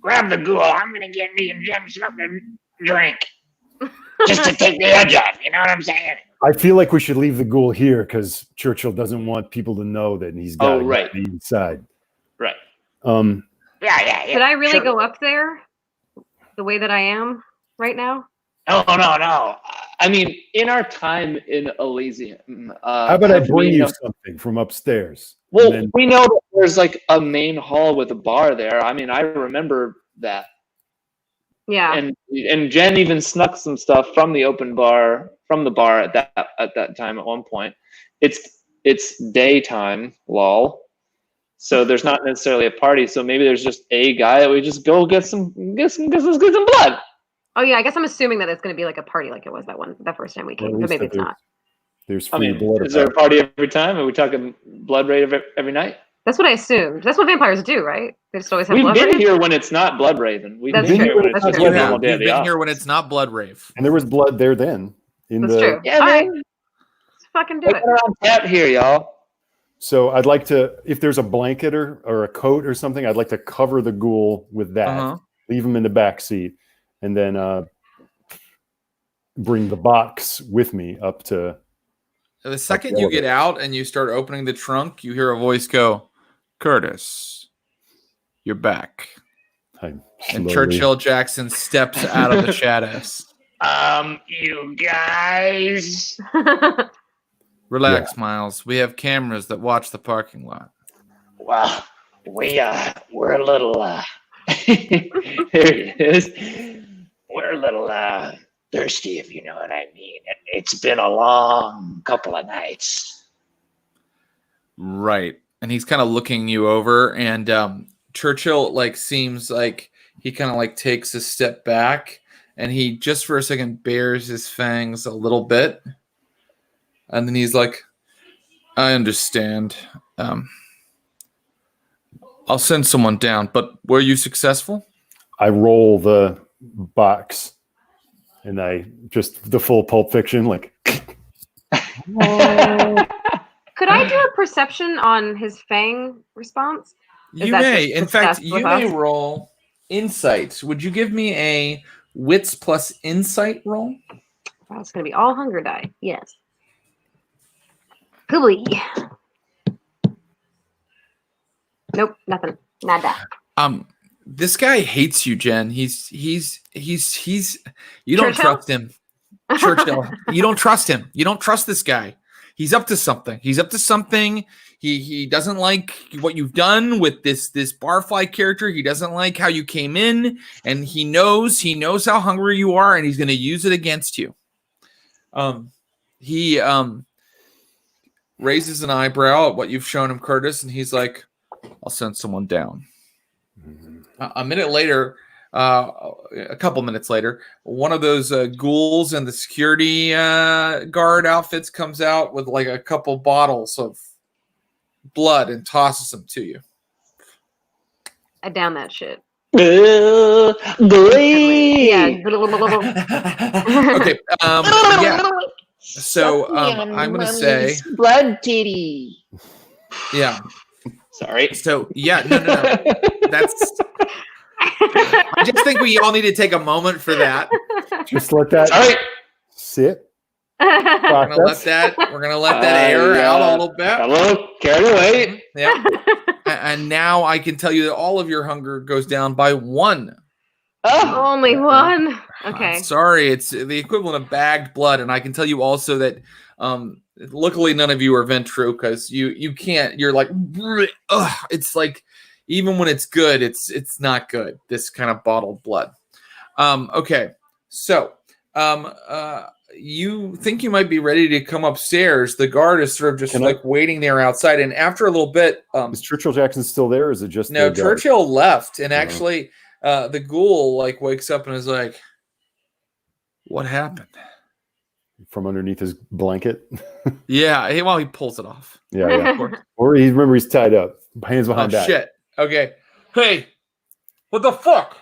Grab the ghoul. I'm gonna get me and Jim something to drink, just to take the edge off. You know what I'm saying? I feel like we should leave the ghoul here because Churchill doesn't want people to know that he's got to be inside. Right. Yeah. Could I really go up there the way that I am right now? No. I mean, in our time in Elysium, how about I bring you something from upstairs? Well, we know that there's like a main hall with a bar there. I mean, I remember that. Yeah. And Jen even snuck some stuff from the bar at that time at one point. It's daytime, lol. So there's not necessarily a party. So maybe there's just a guy that we just go get some blood. Oh yeah, I guess I'm assuming that it's going to be like a party, like it was that first time we came, but maybe it's not. There's free blood. Is there a party every time? Are we talking blood rave every night? That's what I assumed. That's what vampires do, right? They just always have blood We've been rave? here when it's not blood raven. We've That's been true. here when it's That's just true. a normal day You've of the been office. here when it's not blood rave. And there was blood there then. That's true. Yeah, all man. right. Let's fucking do it. We're on tap here, y'all. So I'd like to, if there's a blanket or a coat or something, I'd like to cover the ghoul with that. Leave him in the back seat, and then bring the box with me up to. The second you get out and you start opening the trunk, you hear a voice go, "Curtis, you're back." And Churchill Jackson steps out of the shadows. You guys. Relax, Miles. We have cameras that watch the parking lot. Well, we're a little There it is. we're a little thirsty, if you know what I mean. It's been a long couple of nights. Right. And he's kind of looking you over, and Churchill like seems like he kind of like takes a step back, and he just for a second bares his fangs a little bit. And then he's like, I understand. I'll send someone down, but were you successful? I roll the box, and I just the full Pulp Fiction, like. Could I do a perception on his fang response? You may. In fact, you may roll insight. Would you give me a wits plus insight roll? Oh, it's going to be all hunger die. Yes. Hooey. Nope, nothing. Nada. This guy hates you, Jen. He's you don't trust him. Churchill. You don't trust him. You don't trust this guy. He's up to something. He doesn't like what you've done with this barfly character. He doesn't like how you came in, and he knows how hungry you are, and he's going to use it against you. he raises an eyebrow at what you've shown him, Curtis, and he's like, I'll send someone down. A minute later, a couple minutes later, one of those ghouls in the security guard outfits comes out with like a couple bottles of blood and tosses them to you. I down that shit. Yeah. Okay. Yeah. So I'm gonna say blood titty. Yeah. Sorry. So yeah, no. That's. I just think we all need to take a moment for that. Just let that sit. We're gonna let that air out a little bit. A little carried away. Yeah. And now I can tell you that all of your hunger goes down by 1. Oh. Only 1. Okay. Sorry, it's the equivalent of bagged blood, and I can tell you also that luckily none of you are Ventru because you can't. You're like, it's like even when it's good, it's not good. This kind of bottled blood. Okay, so you think you might be ready to come upstairs. The guard is sort of just waiting there outside, and after a little bit, is Churchill Jackson still there? Or is it just no? Churchill left, and actually, the ghoul wakes up and is like, "What happened?" From underneath his blanket. Yeah, he pulls it off. Yeah. Or he's tied up, hands behind back. Shit. Okay. Hey, what the fuck?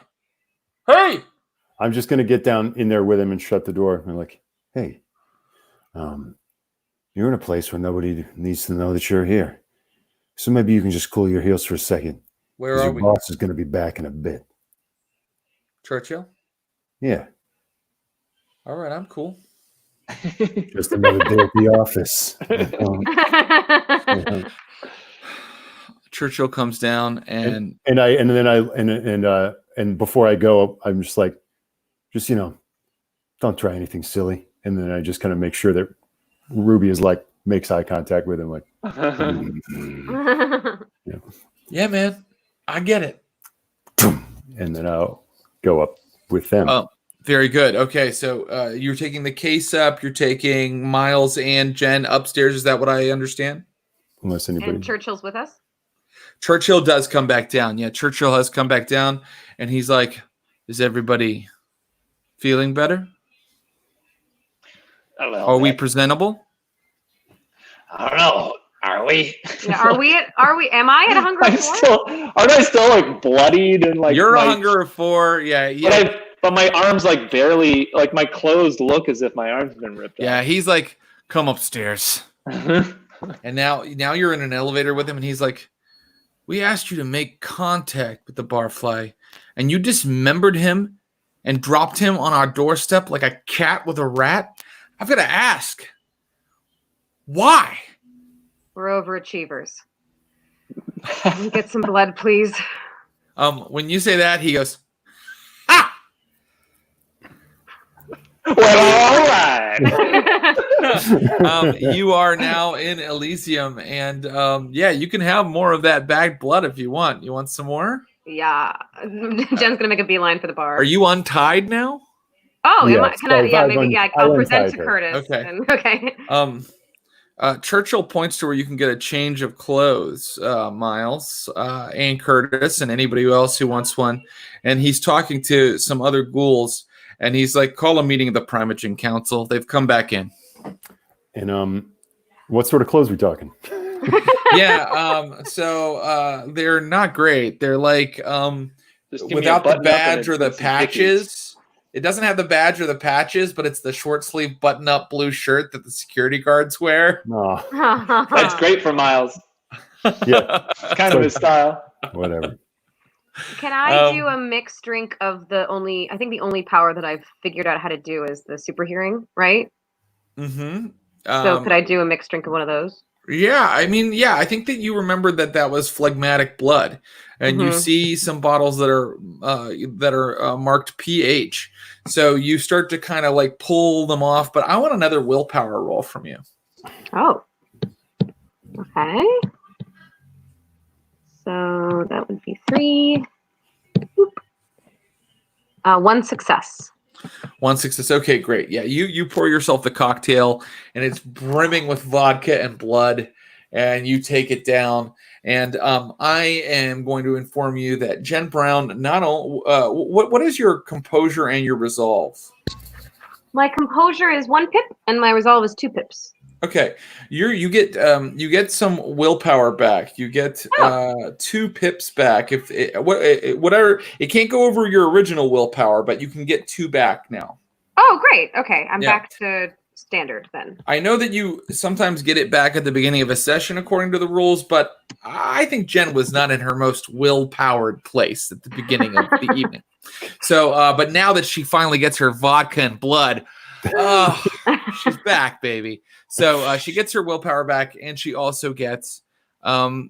Hey. I'm just gonna get down in there with him and shut the door. I'm like, hey, you're in a place where nobody needs to know that you're here. So maybe you can just cool your heels for a second. Where are your we? boss is gonna be back in a bit. Churchill? Yeah. All right, I'm cool. Just another day at the office. Churchill comes down and before I go, I'm just like, don't try anything silly. And then I just kind of make sure that Ruby is makes eye contact with him, like, yeah, man, I get it. And then I'll go up with them. Oh, very good. Okay, so you're taking the case up. You're taking Miles and Jen upstairs. Is that what I understand? Unless anybody. And Churchill's with us? Churchill does come back down. Yeah, Churchill has come back down, and he's like, is everybody feeling better? Are we presentable? I don't know. Are we? Yeah, am I at a hunger of 4? Aren't I still bloodied and You're a hunger of 4. Yeah. But my arms barely, my clothes look as if my arms have been ripped off. Yeah, he's like, come upstairs. And now you're in an elevator with him, and he's like, we asked you to make contact with the barfly, and you dismembered him and dropped him on our doorstep like a cat with a rat. I've got to ask, why? We're overachievers. Can you get some blood, please? When you say that, he goes, ha! Well, all right. You are now in Elysium, and you can have more of that bagged blood if you want. You want some more? Yeah. Jen's gonna make a beeline for the bar. Are you untied now? Oh, yes. I'll present to Curtis. Okay. Okay. Churchill points to where you can get a change of clothes, Miles, and Curtis, and anybody else who wants one. And he's talking to some other ghouls, and he's like, call a meeting of the Primogen Council. They've come back in. And what sort of clothes are we talking? So they're not great. They're like without the badge or the patches. It doesn't have the badge or the patches, but it's the short sleeve button up blue shirt that the security guards wear. Oh. That's great for Miles. Yeah. Kind of his style. Whatever. Can I do a mixed drink of the only power that I've figured out how to do is the super hearing, right? Mm-hmm. So could I do a mixed drink of one of those? Yeah, I think that you remembered that was phlegmatic blood, and you see some bottles that are marked pH. So you start to kind of pull them off, but I want another willpower roll from you. Oh, okay. So that would be 3. 1 success. 1 success. Okay, great. Yeah, you pour yourself the cocktail, and it's brimming with vodka and blood, and you take it down. And I am going to inform you that Jen Brown, not only what is your composure and your resolve? My composure is 1 pip, and my resolve is 2 pips. Okay, you get some willpower back. You get 2 pips back. If whatever, it can't go over your original willpower, but you can get 2 back now. Oh, great. Okay, I'm back to standard then. I know that you sometimes get it back at the beginning of a session according to the rules, but I think Jen was not in her most will-powered place at the beginning of the evening. So, but now that she finally gets her vodka and blood, she's back, baby. So she gets her willpower back, and she also gets we're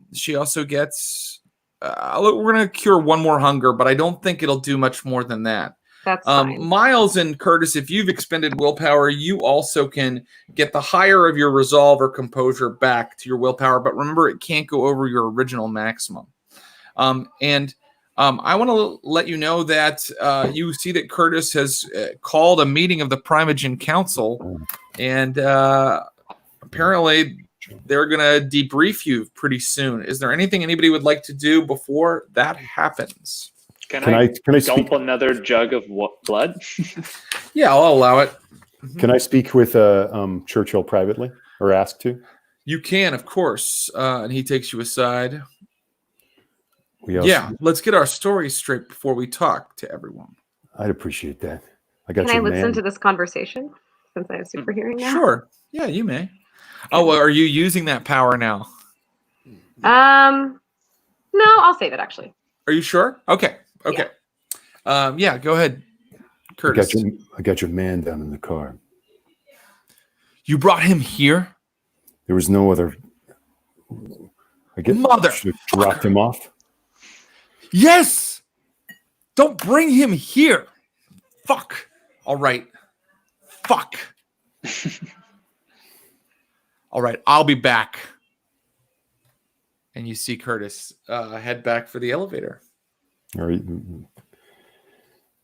gonna cure 1 more hunger, but I don't think it'll do much more than that. That's fine. Miles and Curtis, if you've expended willpower, you also can get the higher of your resolve or composure back to your willpower, but remember, it can't go over your original maximum. I want to let you know that you see that Curtis has called a meeting of the Primogen Council, and apparently they're going to debrief you pretty soon. Is there anything anybody would like to do before that happens? Can I gulp another jug of blood? Yeah, I'll allow it. Can I speak with Churchill privately, or ask to? You can, of course. And he takes you aside. Yeah, let's get our stories straight before we talk to everyone. I'd appreciate that. Can I listen to this conversation since I have super hearing now? Sure. Yeah, you may. Oh, well, are you using that power now? No, I'll save it actually. Are you sure? Okay. Yeah, go ahead, Curtis. I got your man down in the car. You brought him here? There was no other. Mother should have dropped him off. Yes! Don't bring him here. Fuck. All right. Fuck. All right, I'll be back. And you see Curtis head back for the elevator. All right.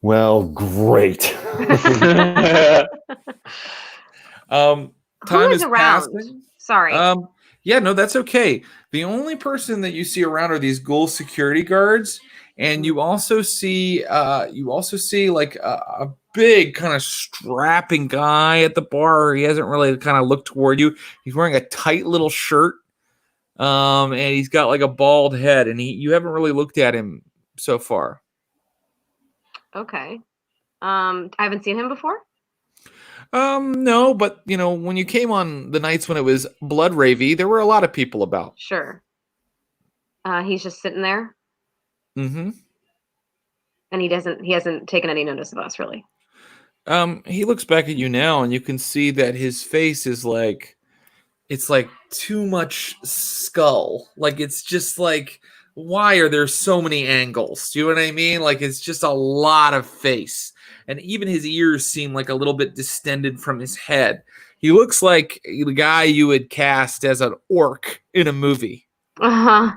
Well, great. Time is around? passing. Sorry. Yeah, no, that's okay. The only person that you see around are these ghoul security guards, and you also see like a big kind of strapping guy at the bar. He hasn't really kind of looked toward you. He's wearing a tight little shirt, and he's got like a bald head, and you haven't really looked at him so far. Okay. I haven't seen him before. No, but when you came on the nights when it was Blood Ravey, there were a lot of people about. Sure. He's just sitting there. Mm-hmm. And he hasn't taken any notice of us, really. He looks back at you now, and you can see that his face is like, it's like too much skull. Like, it's just like, why are there so many angles? Do you know what I mean? Like, it's just a lot of face. And even his ears seem like a little bit distended from his head. He looks like the guy you would cast as an orc in a movie. Uh-huh.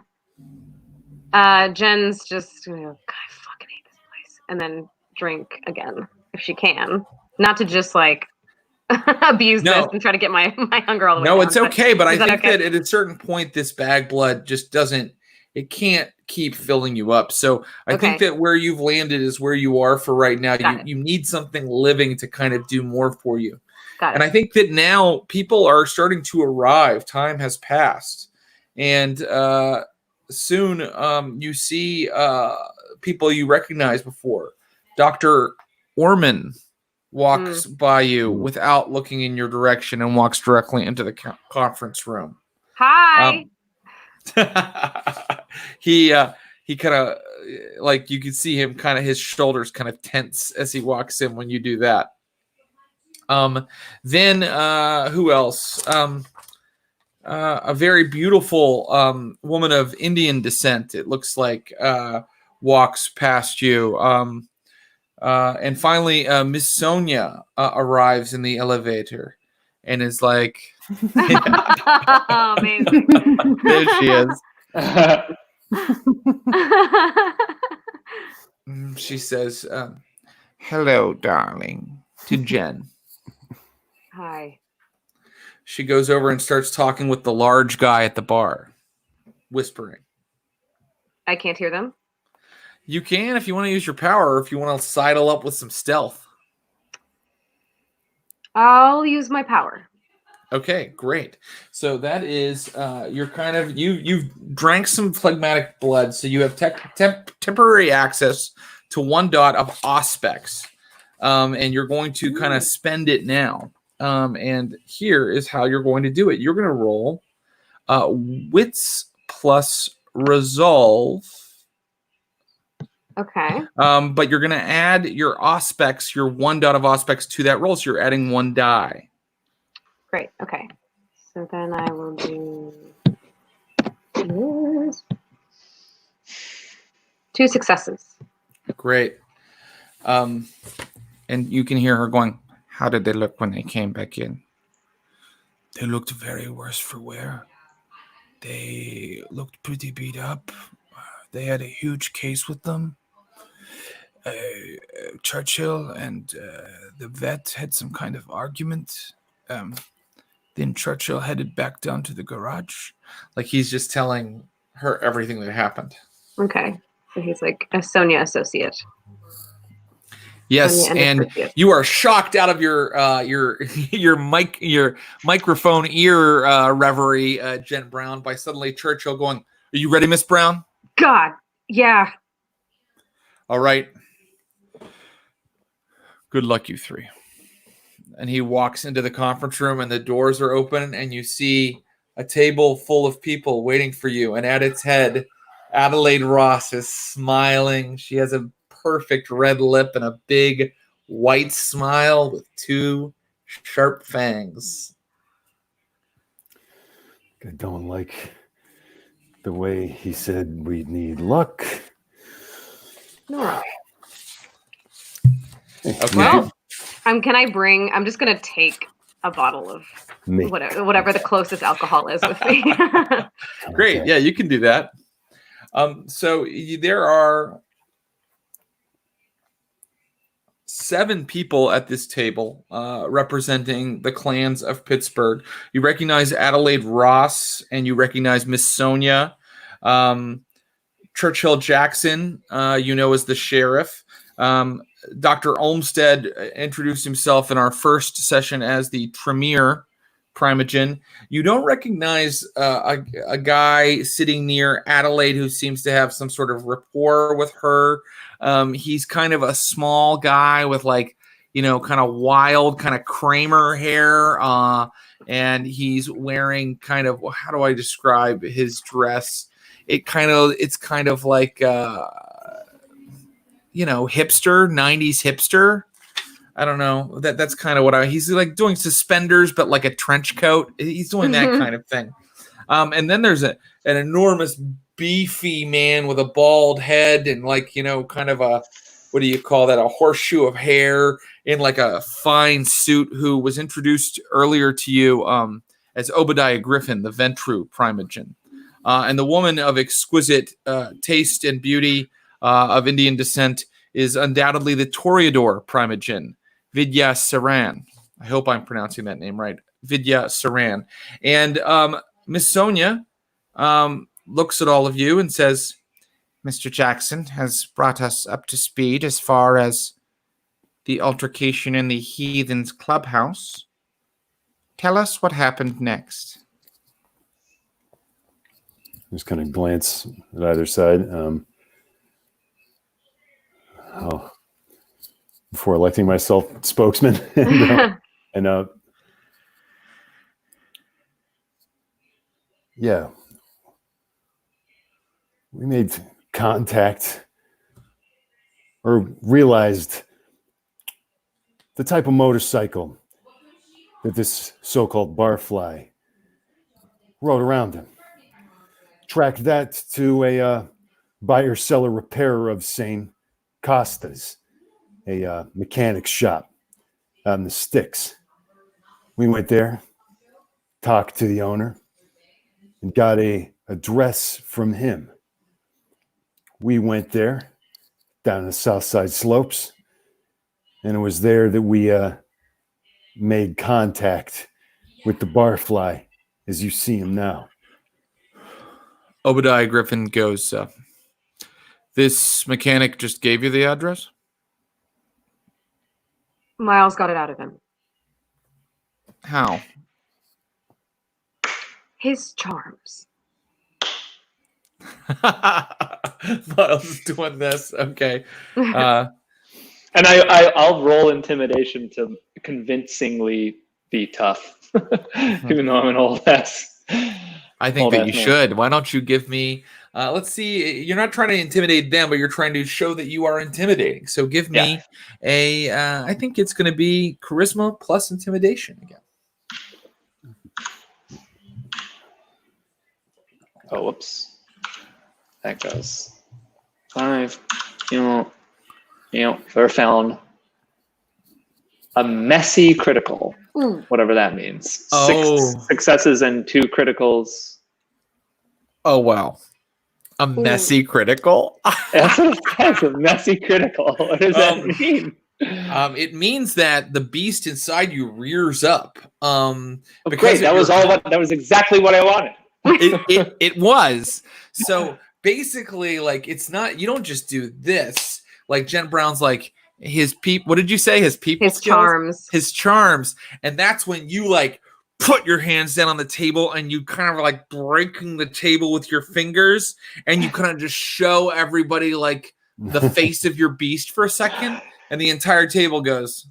Jen's just, God, I fucking hate this place. And then drink again, if she can. Not to just, like, abuse this and try to get my hunger all the way down. No, it's okay, but I think that at a certain point, this bag blood just doesn't, it can't keep filling you up. So I think that where you've landed is where you are for right now. You need something living to kind of do more for you. And I think that now people are starting to arrive. Time has passed. And soon you see people you recognize before. Dr. Orman walks by you without looking in your direction and walks directly into the conference room. Hi. He kind of, like, you can see him kind of, his shoulders kind of tense as he walks in when you do that. Then who else? A very beautiful woman of Indian descent, it looks like, walks past you. And finally, Miss Sonia arrives in the elevator and is like, amazing. There she is. She says, hello, darling. to Jen. Hi. She goes over and starts talking with the large guy at the bar, whispering. I can't hear them? You can if you want to use your power, or if you want to sidle up with some stealth. I'll use my power. Okay, great. So that is you're kind of you've drank some phlegmatic blood, so you have temporary access to 1 dot of auspex, and you're going to kind of spend it now. And here is how you're going to do it. You're going to roll wits plus resolve. Okay. But you're going to add your auspex, your 1 dot of auspex to that roll, so you're adding 1 die. Great. Okay. So then I will do 2 successes. Great. And you can hear her going, how did they look when they came back in? They looked very worse for wear. They looked pretty beat up. They had a huge case with them. Churchill and the vet had some kind of argument. Then Churchill headed back down to the garage. Like he's just telling her everything that happened. Okay. So he's like a Sonia associate. Yes, and you are shocked out of your microphone ear reverie, Jen Brown, by suddenly Churchill going, "Are you ready, Miss Brown?" God, yeah. All right. Good luck, you 3. And he walks into the conference room, and the doors are open, and you see a table full of people waiting for you. And at its head, Adelaide Ross is smiling. She has a perfect red lip and a big white smile with 2 sharp fangs. I don't like the way he said we need luck. No. Okay. Well, I'm just going to take a bottle of whatever the closest alcohol is with me. Great. Okay. Yeah, you can do that. So there are 7 people at this table representing the clans of Pittsburgh. You recognize Adelaide Ross and you recognize Miss Sonia. Churchill Jackson, as the sheriff. Dr. Olmsted introduced himself in our first session as the Tremere Primogen. You don't recognize a guy sitting near Adelaide who seems to have some sort of rapport with her. He's kind of a small guy with kind of wild, kind of Kramer hair. And he's wearing kind of, how do I describe his dress? It's kind of like, hipster, 90s hipster. I don't know. That's kind of what he's like doing suspenders, but like a trench coat. He's doing that kind of thing. And then there's an enormous beefy man with a bald head and kind of a, what do you call that? A horseshoe of hair in like a fine suit, who was introduced earlier to you as Obadiah Griffin, the Ventru Primogen. And the woman of exquisite taste and beauty of Indian descent is undoubtedly the Toreador Primogen, Vidya Saran. I hope I'm pronouncing that name right. Vidya Saran. And Miss Sonia looks at all of you and says, Mr. Jackson has brought us up to speed as far as the altercation in the Heathens Clubhouse. Tell us what happened next. Just kind of glance at either side. Before electing myself spokesman. Yeah. We made contact or realized the type of motorcycle that this so-called barfly rode around in. Tracked that to a buyer-seller repairer of St. Costa's, a mechanic shop out in the sticks. We went there, talked to the owner, and got a address from him. We went there, down the south side slopes, And it was there that we made contact with the barfly, as you see him now. Obadiah Griffin goes, this mechanic just gave you the address? Miles got it out of him. How? His charms. Miles is doing this. Okay. And I'll roll intimidation to convincingly be tough, even though I'm an old ass. I think that you should. Why don't you give me? Let's see. You're not trying to intimidate them, but you're trying to show that you are intimidating. So give me a. I think it's going to be charisma plus intimidation again. Oh, whoops. That goes 5. You know, they're found a messy critical, whatever that means. Oh. 6 successes and 2 criticals. Oh wow, a messy critical. That's what it says, a messy critical. What does that mean? It means that the beast inside you rears up. Great. That was exactly what I wanted. It was. So basically, like, it's not, you don't just do this. Like Jen Brown's like what did you say? His people skills? Charms. His charms. And that's when you like put your hands down on the table and you kind of are like breaking the table with your fingers and you kind of just show everybody like the face of your beast for a second and the entire table goes.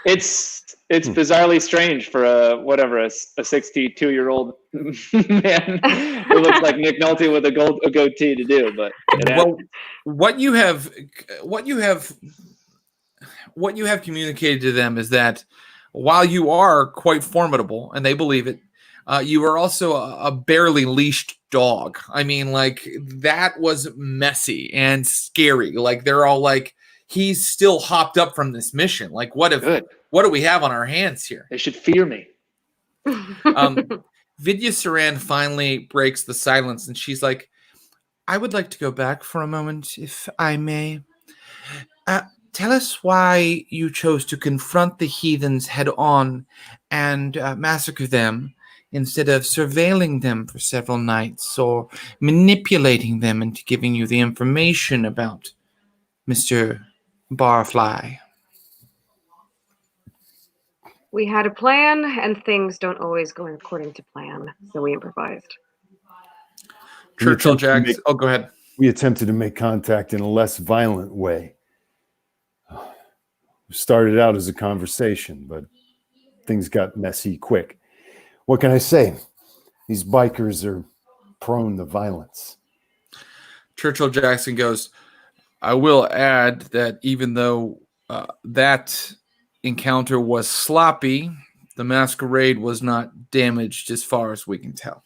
It's bizarrely strange for a 62-year-old man who looks like Nick Nolte with a goatee to do, but what you have communicated to them is that while you are quite formidable and they believe it, you are also a barely leashed dog. I mean, like, that was messy and scary. Like, they're all like, he's still hopped up from this mission. Like, what do we have on our hands here? They should fear me. Vidya Saran finally breaks the silence and she's like, I would like to go back for a moment, if I may. Tell us why you chose to confront the heathens head on and massacre them instead of surveilling them for several nights or manipulating them into giving you the information about Mr. Barfly. We had a plan, and things don't always go according to plan, so we improvised. Churchill Jackson. Oh, go ahead. We attempted to make contact in a less violent way. We started out as a conversation, but things got messy quick. What can I say? These bikers are prone to violence. Churchill Jackson goes, I will add that even though that encounter was sloppy, the Masquerade was not damaged as far as we can tell.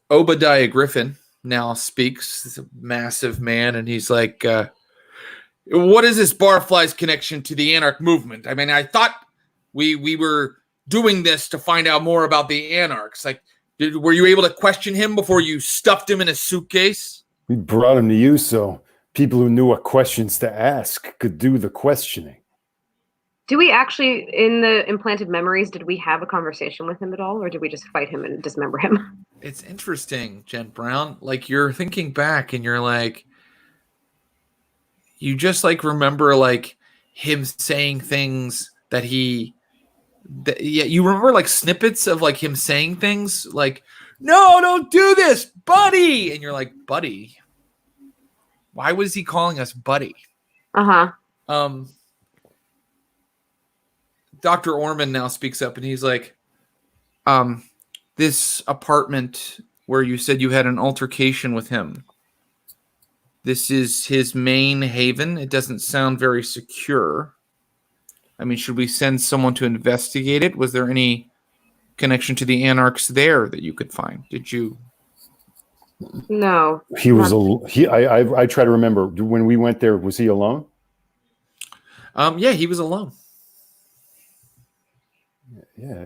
Obadiah Griffin now speaks. He's a massive man, and he's like, what is this Barfly's connection to the Anarch movement? I mean, I thought we were doing this to find out more about the Anarchs. Like, were you able to question him before you stuffed him in a suitcase? We brought him to you so people who knew what questions to ask could do the questioning. Do we actually, in the implanted memories, did we have a conversation with him at all, or did we just fight him and dismember him? It's interesting, Jen Brown. Like, you're thinking back and you're like, you just like remember like him saying things that you remember like snippets of like him saying things like, no, don't do this, buddy. And you're like, buddy? Why was he calling us buddy? Uh-huh. Dr. Orman now speaks up and he's like, this apartment where you said you had an altercation with him, this is his main haven. It doesn't sound very secure. I mean, should we send someone to investigate it? Was there any connection to the Anarchs there that you could find? Did you? No. He was I try to remember when we went there, was he alone? Yeah, he was alone. Yeah,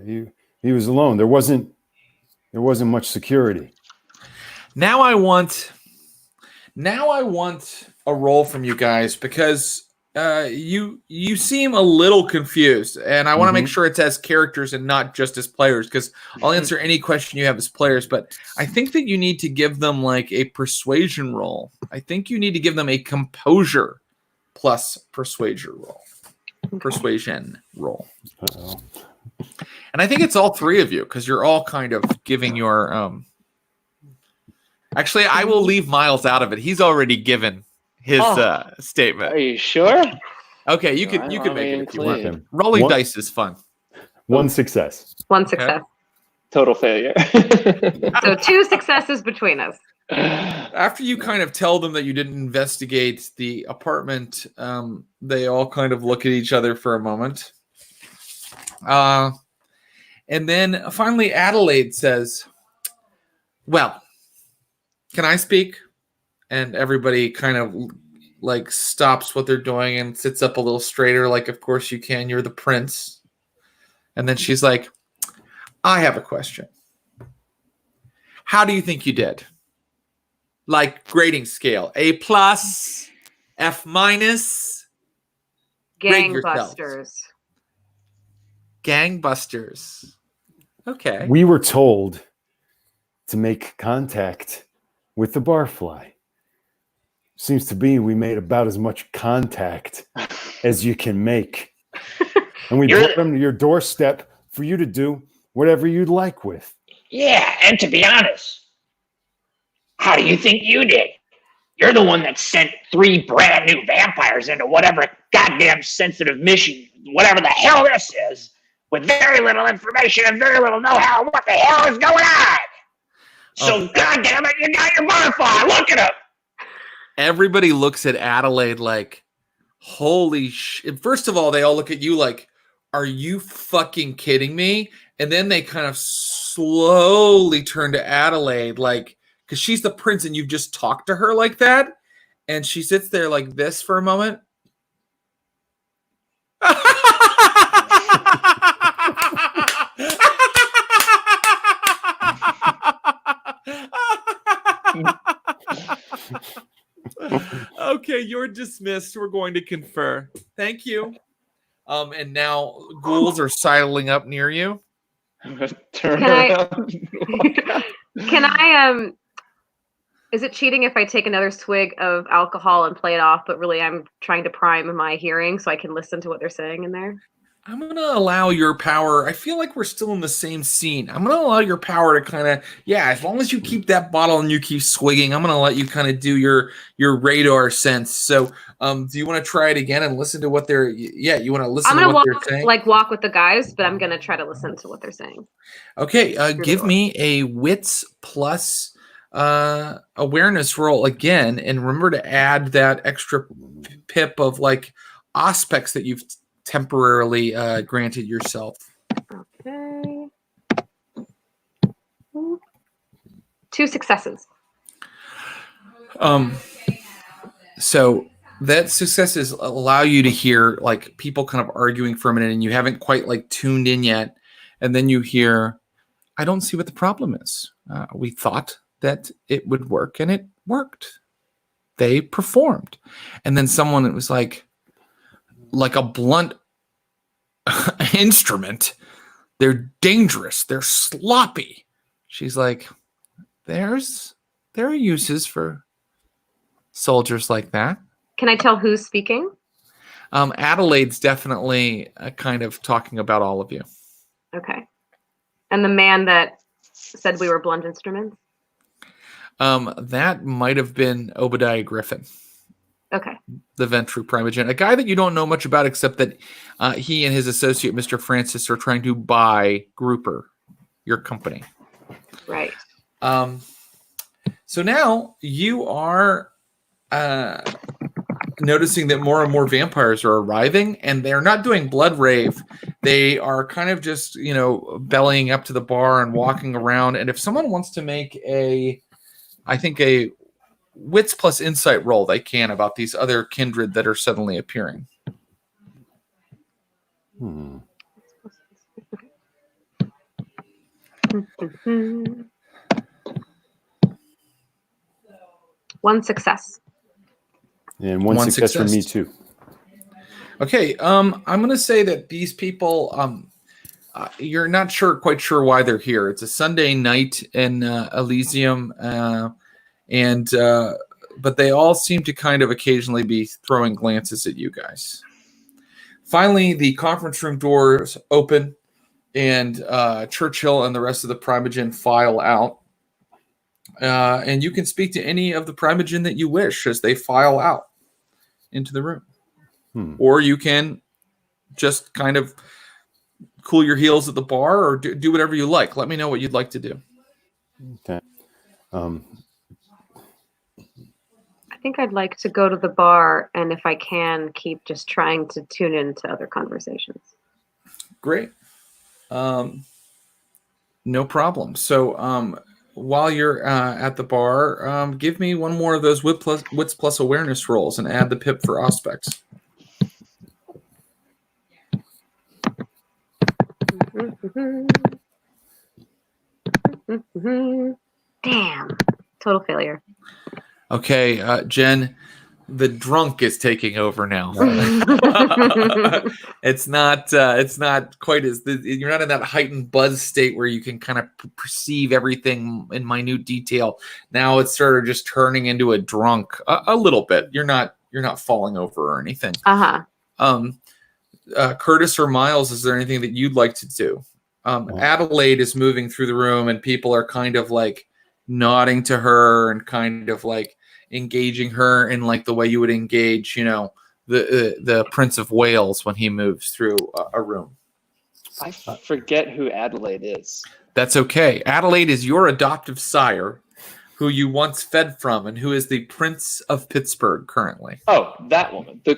he was alone. There wasn't much security. Now I want Now I want a roll from you guys because you seem a little confused, and I want to make sure it's as characters and not just as players, because I'll answer any question you have as players, but I think that you need to give them like a persuasion roll. I think you need to give them a composure plus persuasion roll. Persuasion roll. Uh-oh. And I think it's all three of you, because you're all kind of giving your actually, I will leave Miles out of it. He's already given his statement. Are you sure? Okay, you can make it if you want. Okay. Rolling dice is fun. One success. One success. Total failure. So 2 successes between us. After you kind of tell them that you didn't investigate the apartment, they all kind of look at each other for a moment. And then finally Adelaide says, well, can I speak? And everybody kind of like stops what they're doing and sits up a little straighter, like, of course you can, you're the prince. And then she's like, I have a question. How do you think you did? Like grading scale, A+, F-. Gangbusters. Gangbusters. Okay. We were told to make contact with the barfly. Seems to be we made about as much contact as you can make. And we brought them to your doorstep for you to do whatever you'd like with. Yeah, and to be honest, how do you think you did? You're the one that sent 3 brand new vampires into whatever goddamn sensitive mission, whatever the hell this is, with very little information and very little know-how of what the hell is going on. So, goddamn it, you got your barfly. Look at him. Everybody looks at Adelaide like, holy shit. First of all, they all look at you like, are you fucking kidding me? And then they kind of slowly turn to Adelaide, like, because she's the prince and you've just talked to her like that. And she sits there like this for a moment. Okay, you're dismissed. We're going to confer. Thank you. And now ghouls are sidling up near you. I'm gonna turn Can I- around. Can I is it cheating if I take another swig of alcohol and play it off, but really I'm trying to prime my hearing so I can listen to what they're saying in there? I'm going to allow your power. I feel like we're still in the same scene. I'm going to allow your power to kind of, as long as you keep that bottle and you keep swigging, I'm going to let you kind of do your radar sense. So do you want to try it again and listen to what they're, you want to listen to what they're saying? Walk with the guys, but I'm going to try to listen to what they're saying. Okay, give me a wits plus awareness roll again. And remember to add that extra pip of like aspects that you've temporarily granted yourself. Okay. 2 successes. So that successes allow you to hear like people kind of arguing for a minute and you haven't quite like tuned in yet. And then you hear, I don't see what the problem is. We thought that it would work and it worked. They performed. And then someone was like a blunt instrument. They're dangerous. They're sloppy. She's like, there are uses for soldiers like that. Can I tell who's speaking? Adelaide's definitely kind of talking about all of you. Okay. And the man that said we were blunt instruments? That might have been Obadiah Griffin. Okay. The Ventru Primogen, a guy that you don't know much about except that he and his associate, Mr. Francis, are trying to buy Grouper, your company. Right. So now you are noticing that more and more vampires are arriving, and they're not doing blood rave. They are kind of just, bellying up to the bar and walking around. And if someone wants to make a wits plus insight roll, they can, about these other kindred that are suddenly appearing. 1 success. And one success for me too. Okay, I'm going to say that these people, you're not quite sure why they're here. It's a Sunday night in Elysium, but they all seem to kind of occasionally be throwing glances at you guys. Finally, the conference room doors open, and Churchill and the rest of the Primogen file out. And you can speak to any of the Primogen that you wish as they file out into the room. Or you can just kind of cool your heels at the bar or do whatever you like. Let me know what you'd like to do. Okay. I think I'd like to go to the bar, and if I can, keep just trying to tune into other conversations. Great. No problem. So while you're at the bar, give me one more of those wits plus awareness rolls and add the pip for Auspex. Damn. Total failure. Okay, Jen, the drunk is taking over now. It's not quite as you're not in that heightened buzz state where you can kind of perceive everything in minute detail. Now it's sort of just turning into a drunk a little bit. You're not falling over or anything. Curtis or Miles, is there anything that you'd like to do? Adelaide is moving through the room, and people are kind of like nodding to her and kind of like engaging her in like the way you would engage, the Prince of Wales when he moves through a room. I forget who Adelaide is. That's okay. Adelaide is your adoptive sire, who you once fed from, and who is the Prince of Pittsburgh currently. Oh, that woman, the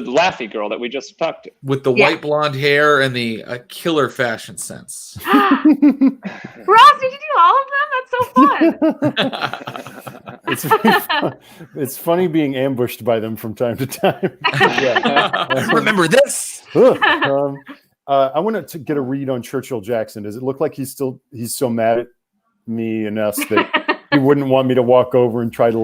laughy girl that we just talked to, with the white blonde hair and the killer fashion sense. Ross, did you do all of them? That's so fun. It's very fun. It's funny being ambushed by them from time to time. Remember this? I want to get a read on Churchill Jackson. Does it look like he's so mad at me and us that he wouldn't want me to walk over and try to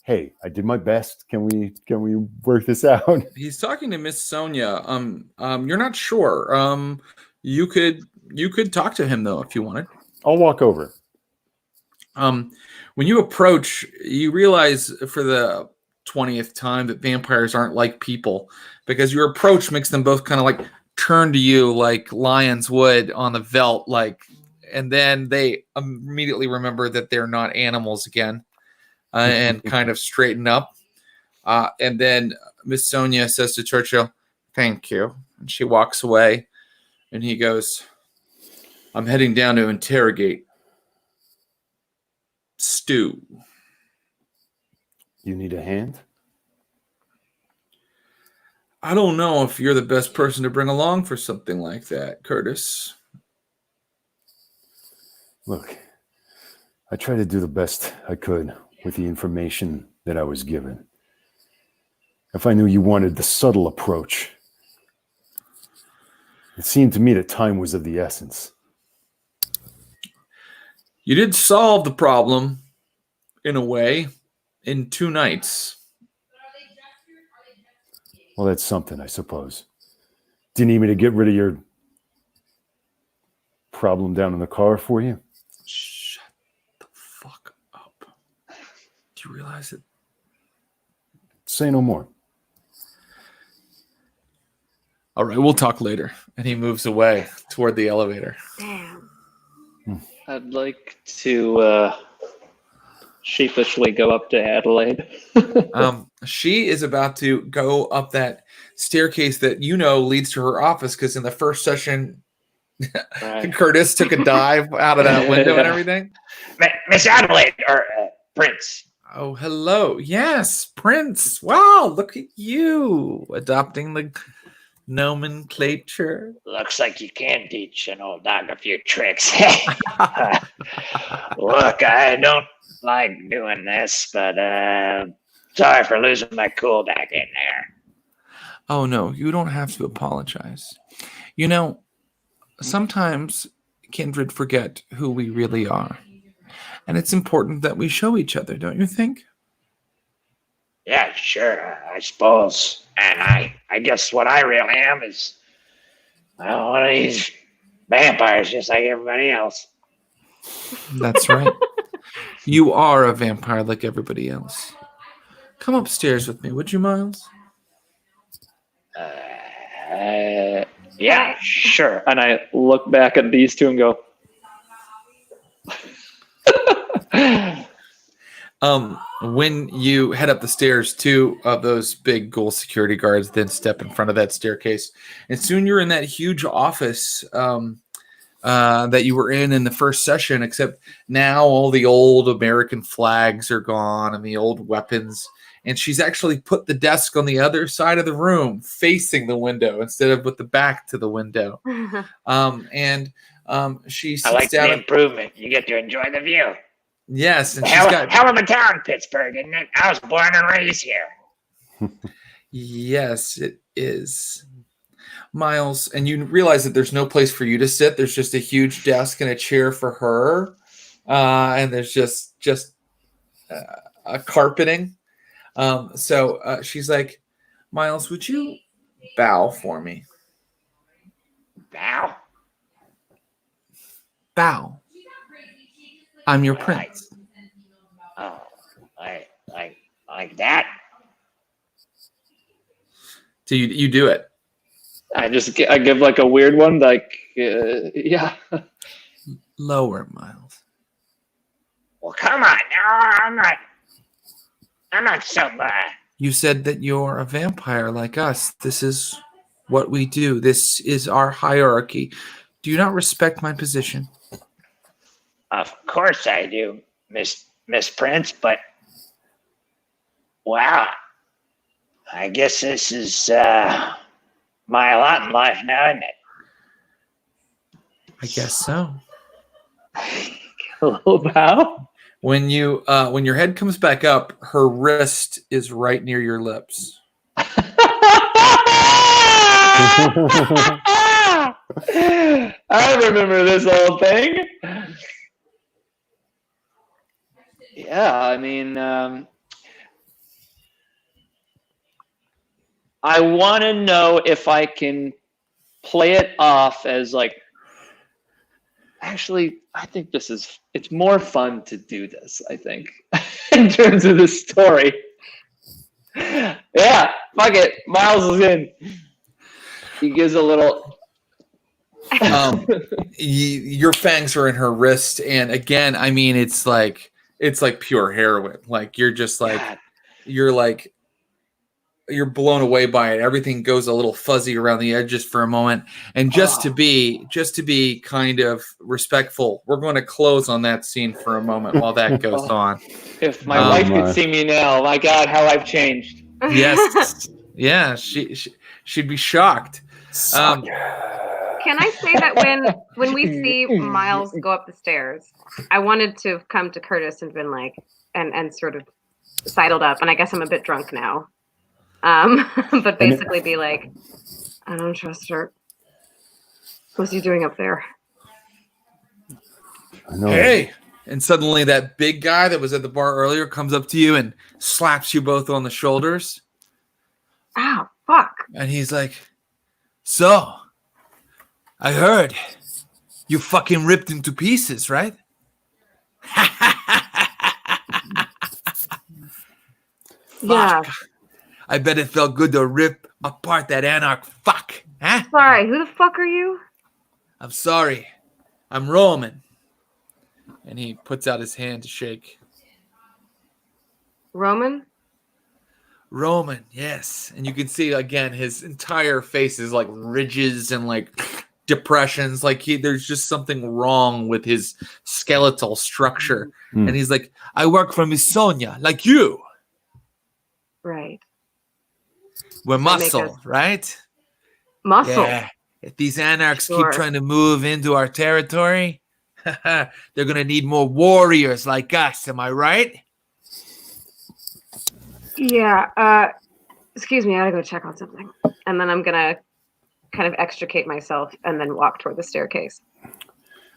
hey, I did my best. Can we work this out? He's talking to Miss Sonia. You're not sure. You could talk to him though if you wanted. I'll walk over. When you approach, you realize for the 20th time that vampires aren't like people, because your approach makes them both kind of like turn to you like lions would on the veldt, and then they immediately remember that they're not animals again, and kind of straighten up. And then Miss Sonia says to Churchill, "Thank you," and she walks away. And he goes, "I'm heading down to interrogate Stu." You need a hand? I don't know if you're the best person to bring along for something like that, Curtis. Look, I tried to do the best I could with the information that I was given. If I knew you wanted the subtle approach, it seemed to me that time was of the essence. You did solve the problem, in a way, in 2 nights. Well, that's something, I suppose. Do you need me to get rid of your problem down in the car for you? Shut the fuck up. Do you realize it? Say no more. All right, we'll talk later. And he moves away toward the elevator. Damn. I'd like to sheepishly go up to Adelaide. She is about to go up that staircase that leads to her office, because in the first session, Right. Curtis took a dive out of that window and everything. Miss Adelaide, or Prince. Oh, hello. Yes, Prince. Wow, look at you adopting the nomenclature. Looks like you can teach an old dog a few tricks. Look, I don't like doing this, but sorry for losing my cool back in there. Oh, no, you don't have to apologize. Sometimes kindred forget who we really are. And it's important that we show each other, don't you think? Yeah, sure, I suppose. And I guess what I really am is one of these vampires, just like everybody else. That's right. You are a vampire like everybody else. Come upstairs with me, would you, Miles? Yeah, sure. And I look back at these two and go, when you head up the stairs, two of those big ghoul security guards then step in front of that staircase, and soon you're in that huge office that you were in the first session, except now all the old American flags are gone and the old weapons, and she's actually put the desk on the other side of the room facing the window instead of with the back to the window. She sits I like down. the improvement. You get to enjoy the view. Yes, and she's Hell got of a town, Pittsburgh, isn't it? I was born and raised here. Yes, it is. Miles, and you realize that there's no place for you to sit. There's just a huge desk and a chair for her, and there's just a carpeting. So she's like, Miles, would you bow for me? Bow? Bow. I'm your prince. Oh, like that? So you do it. I give like a weird one, like, yeah. Lower, Miles. Well, come on. No, I'm not so bad. You said that you're a vampire like us. This is what we do. This is our hierarchy. Do you not respect my position? Of course I do, Miss Prince, but wow. I guess this is my lot in life now, isn't it? I guess so. Hello, bow. When your head comes back up, her wrist is right near your lips. I remember this whole thing. Yeah, I mean, I want to know if I can play it off as like, actually, I think it's more fun to do this, I think, in terms of the story. Yeah, fuck it. Miles is in. He gives a little... Your fangs are in her wrist, and again, I mean, it's like pure heroin. Like you're just like you're blown away by it. Everything goes a little fuzzy around the edges for a moment, and just to be kind of respectful, we're going to close on that scene for a moment while that goes on. If my wife could see me now, my God, how I've changed. Yes, yeah, she'd be shocked. Can I say that when we see Miles go up the stairs, I wanted to have come to Curtis and been like, and sort of sidled up, and I guess I'm a bit drunk now. But basically be like, I don't trust her. What's he doing up there? Hey! And suddenly that big guy that was at the bar earlier comes up to you and slaps you both on the shoulders. Ow, fuck. And he's like, so, I heard you fucking ripped him to pieces, right? Yeah. Fuck. I bet it felt good to rip apart that anarch fuck. Huh? Sorry, who the fuck are you? I'm sorry. I'm Roman. And he puts out his hand to shake. Roman? Roman, yes. And you can see, again, his entire face is like ridges and like depressions. Like there's just something wrong with his skeletal structure. And he's like, I work for Miss Sonia, like you. Right. We're muscle, right? Muscle. Yeah. If these anarchs keep trying to move into our territory, they're going to need more warriors like us. Am I right? Yeah. Excuse me, I gotta go check on something. And then I'm going to kind of extricate myself and then walk toward the staircase.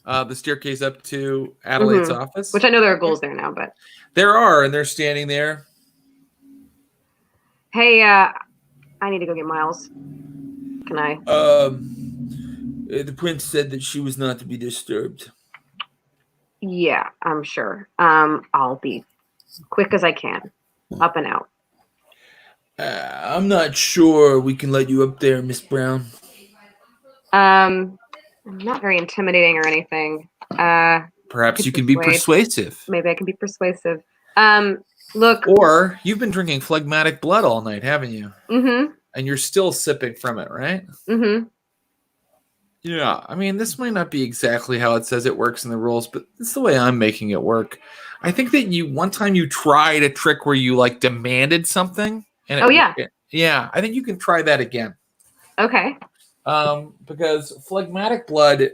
the staircase up to Adelaide's office. Which I know there are goals there now, but there are, and they're standing there. Hey, I need to go get Miles. Can I? The prince said that she was not to be disturbed. Yeah, I'm sure. I'll be quick as I can. Up and out. I'm not sure we can let you up there, Miss Brown. I'm not very intimidating or anything. Perhaps you can be persuasive. Maybe I can be persuasive. Look. Or you've been drinking phlegmatic blood all night, haven't you? Mm-hmm. And you're still sipping from it, right? Mm-hmm. Yeah, I mean, this might not be exactly how it says it works in the rules, but it's the way I'm making it work. I think that one time you tried a trick where you like demanded something. And yeah, I think you can try that again. Okay. Because phlegmatic blood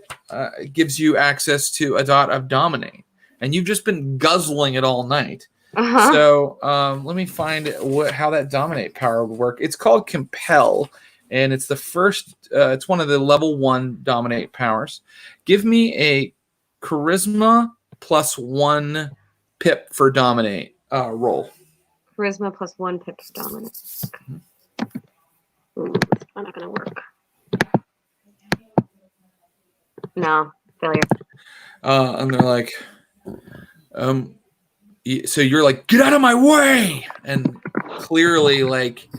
gives you access to a dot of dominate, and you've just been guzzling it all night. Uh-huh. So let me find how that dominate power would work. It's called compel, and it's the first. It's one of the level 1 dominate powers. Give me a charisma +1 pip for dominate roll. Charisma +1 pip for dominate. Ooh, it's not gonna work. No, failure. And they're like, so you're like, get out of my way, and clearly, like,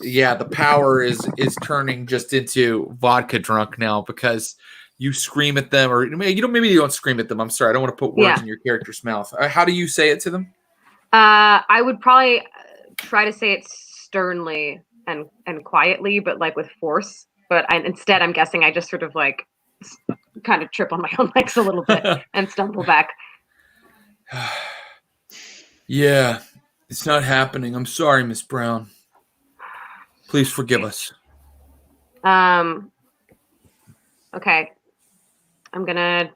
yeah, the power is turning just into vodka drunk now because you scream at them, or maybe you don't scream at them. I'm sorry, I don't want to put words in your character's mouth. How do you say it to them? I would probably try to say it sternly and quietly, but like with force. But instead, I'm guessing I just sort of like kind of trip on my own legs a little bit and stumble back. Yeah, it's not happening. I'm sorry, Miss Brown. Please forgive us. Okay. I'm gonna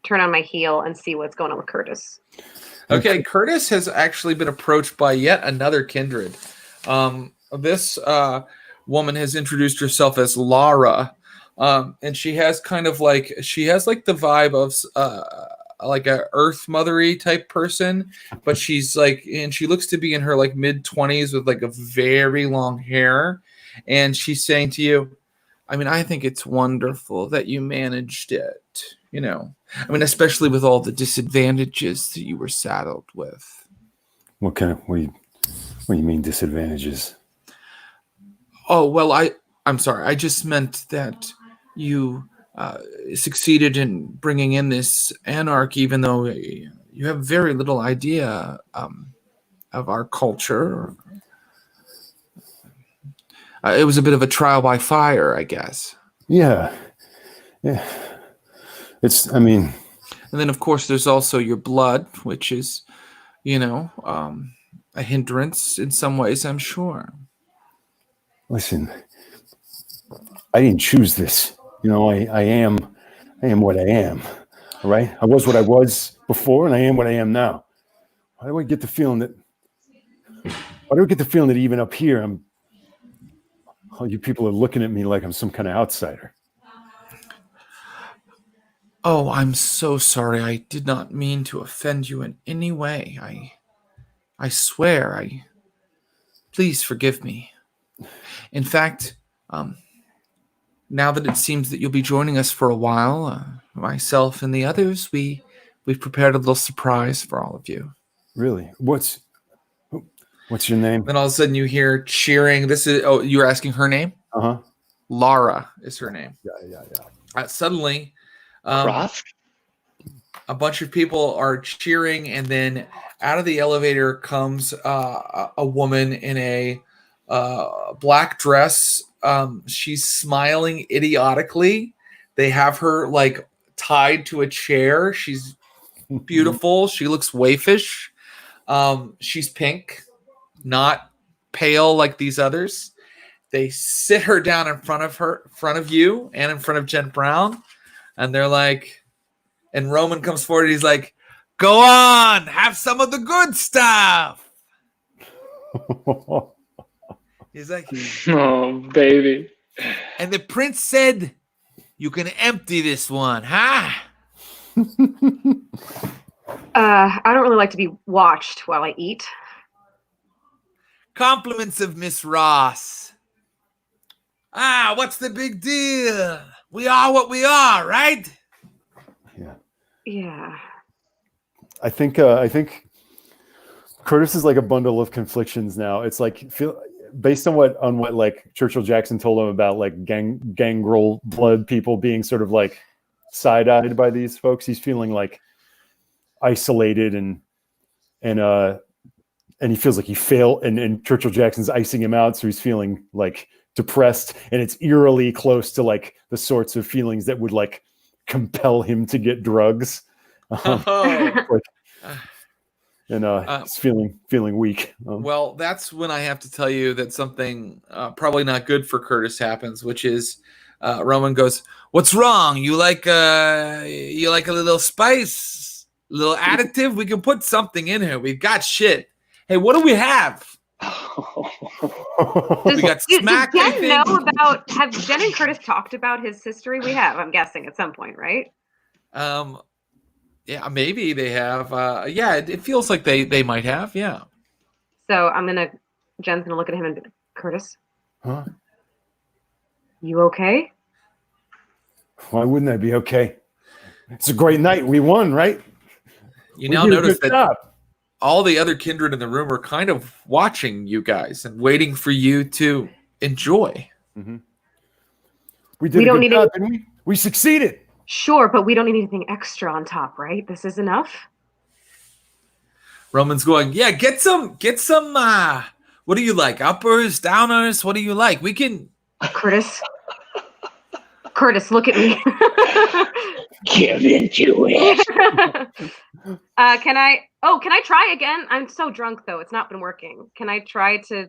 turn on my heel and see what's going on with Curtis. Okay, Curtis has actually been approached by yet another kindred. This woman has introduced herself as Lara, and she has the vibe of like a Earth Mothery type person, but she's like, and she looks to be in her like mid-20s with like a very long hair, and she's saying to you, I mean, I think it's wonderful that you managed it, you know. I mean, especially with all the disadvantages that you were saddled with. What do you mean disadvantages? Oh, well, I'm sorry. I just meant that you succeeded in bringing in this anarchy, even though you have very little idea of our culture. It was a bit of a trial by fire, I guess. Yeah. I mean. And then, of course, there's also your blood, which is, you know, a hindrance in some ways, I'm sure. Listen, I didn't choose this. You know, I am what I am. All right? I was what I was before, and I am what I am now. Why do I get the feeling that even up here, all you people are looking at me like I'm some kind of outsider? Oh, I'm so sorry. I did not mean to offend you in any way. I swear, please forgive me. In fact, now that it seems that you'll be joining us for a while, myself and the others, we've prepared a little surprise for all of you. Really? What's your name? Then all of a sudden you hear cheering. You were asking her name? Uh-huh. Lara is her name. Yeah. Suddenly, Croft? a bunch of people are cheering, and then out of the elevator comes a woman in a black dress. She's smiling idiotically. They have her like tied to a chair. She's beautiful. She looks waifish. She's pink, not pale like these others. They sit her down in front of you, and in front of Jen Brown. And they're like, and Roman comes forward. He's like, go on, have some of the good stuff. He's like, oh, baby. And the prince said, you can empty this one, huh? I don't really like to be watched while I eat. Compliments of Miss Ross. What's the big deal? We are what we are, right? Yeah. Yeah. I think Curtis is like a bundle of conflictions now. It's like based on what like Churchill Jackson told him about like gangrel blood people being sort of like side-eyed by these folks. He's feeling like isolated and he feels like he failed, and Churchill Jackson's icing him out, so he's feeling like depressed, and it's eerily close to like the sorts of feelings that would like compel him to get drugs. He's feeling weak. Well, that's when I have to tell you that something probably not good for Curtis happens, which is Roman goes, "What's wrong? You like a little spice, a little additive? We can put something in here. We've got shit. Hey, what do we have?" We got smack. Does Jen know about? Have Jen and Curtis talked about his history? We have, I'm guessing, at some point, right? Yeah, maybe they have. Yeah, it feels like they might have. Yeah. So Jen's gonna look at him and be like, Curtis, Huh? You okay? Why wouldn't I be okay? It's a great night. We won, right? You now notice that all the other kindred in the room are kind of watching you guys and waiting for you to enjoy. Mm-hmm. We did a good job, didn't we? We succeeded. Sure, but we don't need anything extra on top, right? This is enough. Roman's going, yeah, get some, what do you like? Uppers, downers? What do you like? We can. Curtis, look at me. Give into it. Can I try again? I'm so drunk though. It's not been working. Can I try to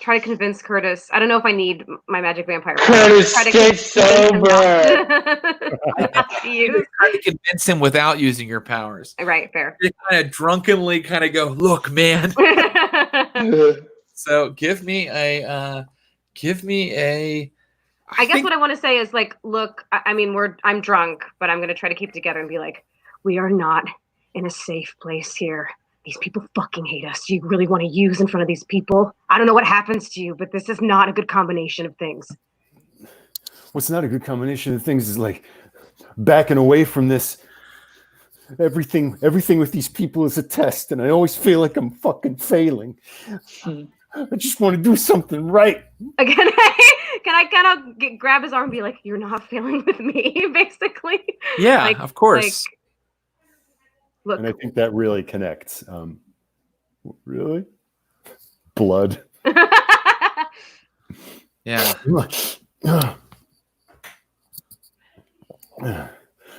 convince Curtis? I don't know if I need my magic vampire. Curtis, stay sober. You try to convince him without using your powers. Right, fair. You kind of drunkenly kind of go, look, man. So give me a. I guess what I want to say is like, look, I mean, I'm drunk, but I'm going to try to keep it together and be like, we are not in a safe place here. These people fucking hate us. Do you really want to use in front of these people? I don't know what happens to you, but this is not a good combination of things. What's not a good combination of things is like backing away from this. Everything with these people is a test, and I always feel like I'm fucking failing. I just want to do something right. Again, can I kind of grab his arm and be like, you're not failing with me, basically? Yeah, like, of course. Look. And I think that really connects. Really? Blood. Yeah.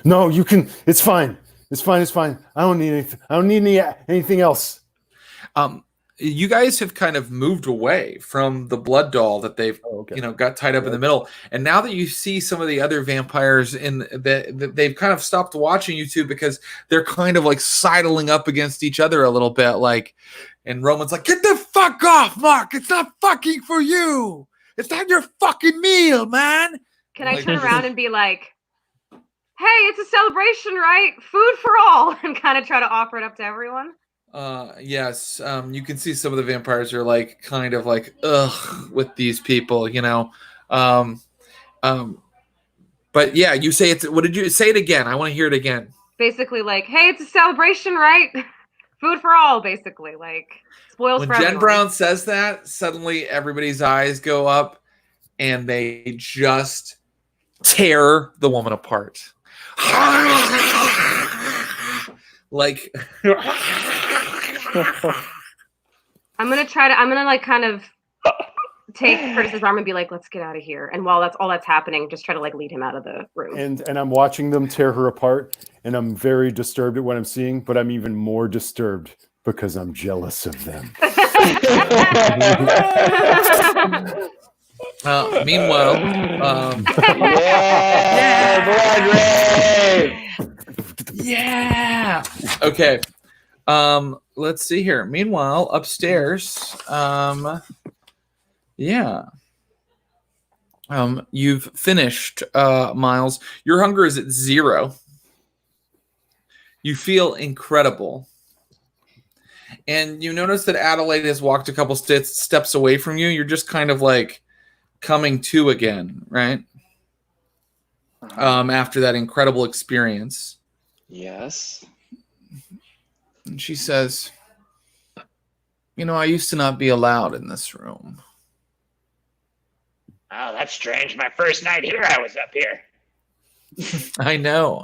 No, you can. It's fine. It's fine. I don't need anything. I don't need anything else. You guys have kind of moved away from the blood doll that they've, got tied up in the middle. And now that you see some of the other vampires they've kind of stopped watching you two because they're kind of like sidling up against each other a little bit. Like, and Roman's like, get the fuck off, Mark. It's not fucking for you. It's not your fucking meal, man. Can I turn around and be like, hey, it's a celebration, right? Food for all. And kind of try to offer it up to everyone. Yes. You can see some of the vampires are like kind of like ugh with these people, But yeah, you say it's. What did you say it again? I want to hear it again. Basically, like, hey, it's a celebration, right? Food for all, basically, like spoils for everyone. When Jen Brown says that, suddenly everybody's eyes go up, and they just tear the woman apart. Like. I'm gonna like kind of take Curtis's arm and be like, let's get out of here. And while that's all that's happening, just try to like lead him out of the room. And I'm watching them tear her apart, and I'm very disturbed at what I'm seeing, but I'm even more disturbed because I'm jealous of them. Meanwhile, yeah. Okay. Let's see here. Meanwhile, upstairs, yeah. You've finished, Miles. Your hunger is at 0. You feel incredible. And you notice that Adelaide has walked a couple steps away from you. You're just kind of like coming to again, right? After that incredible experience. Yes. And she says, I used to not be allowed in this room. Oh, that's strange. My first night here, I was up here. I know.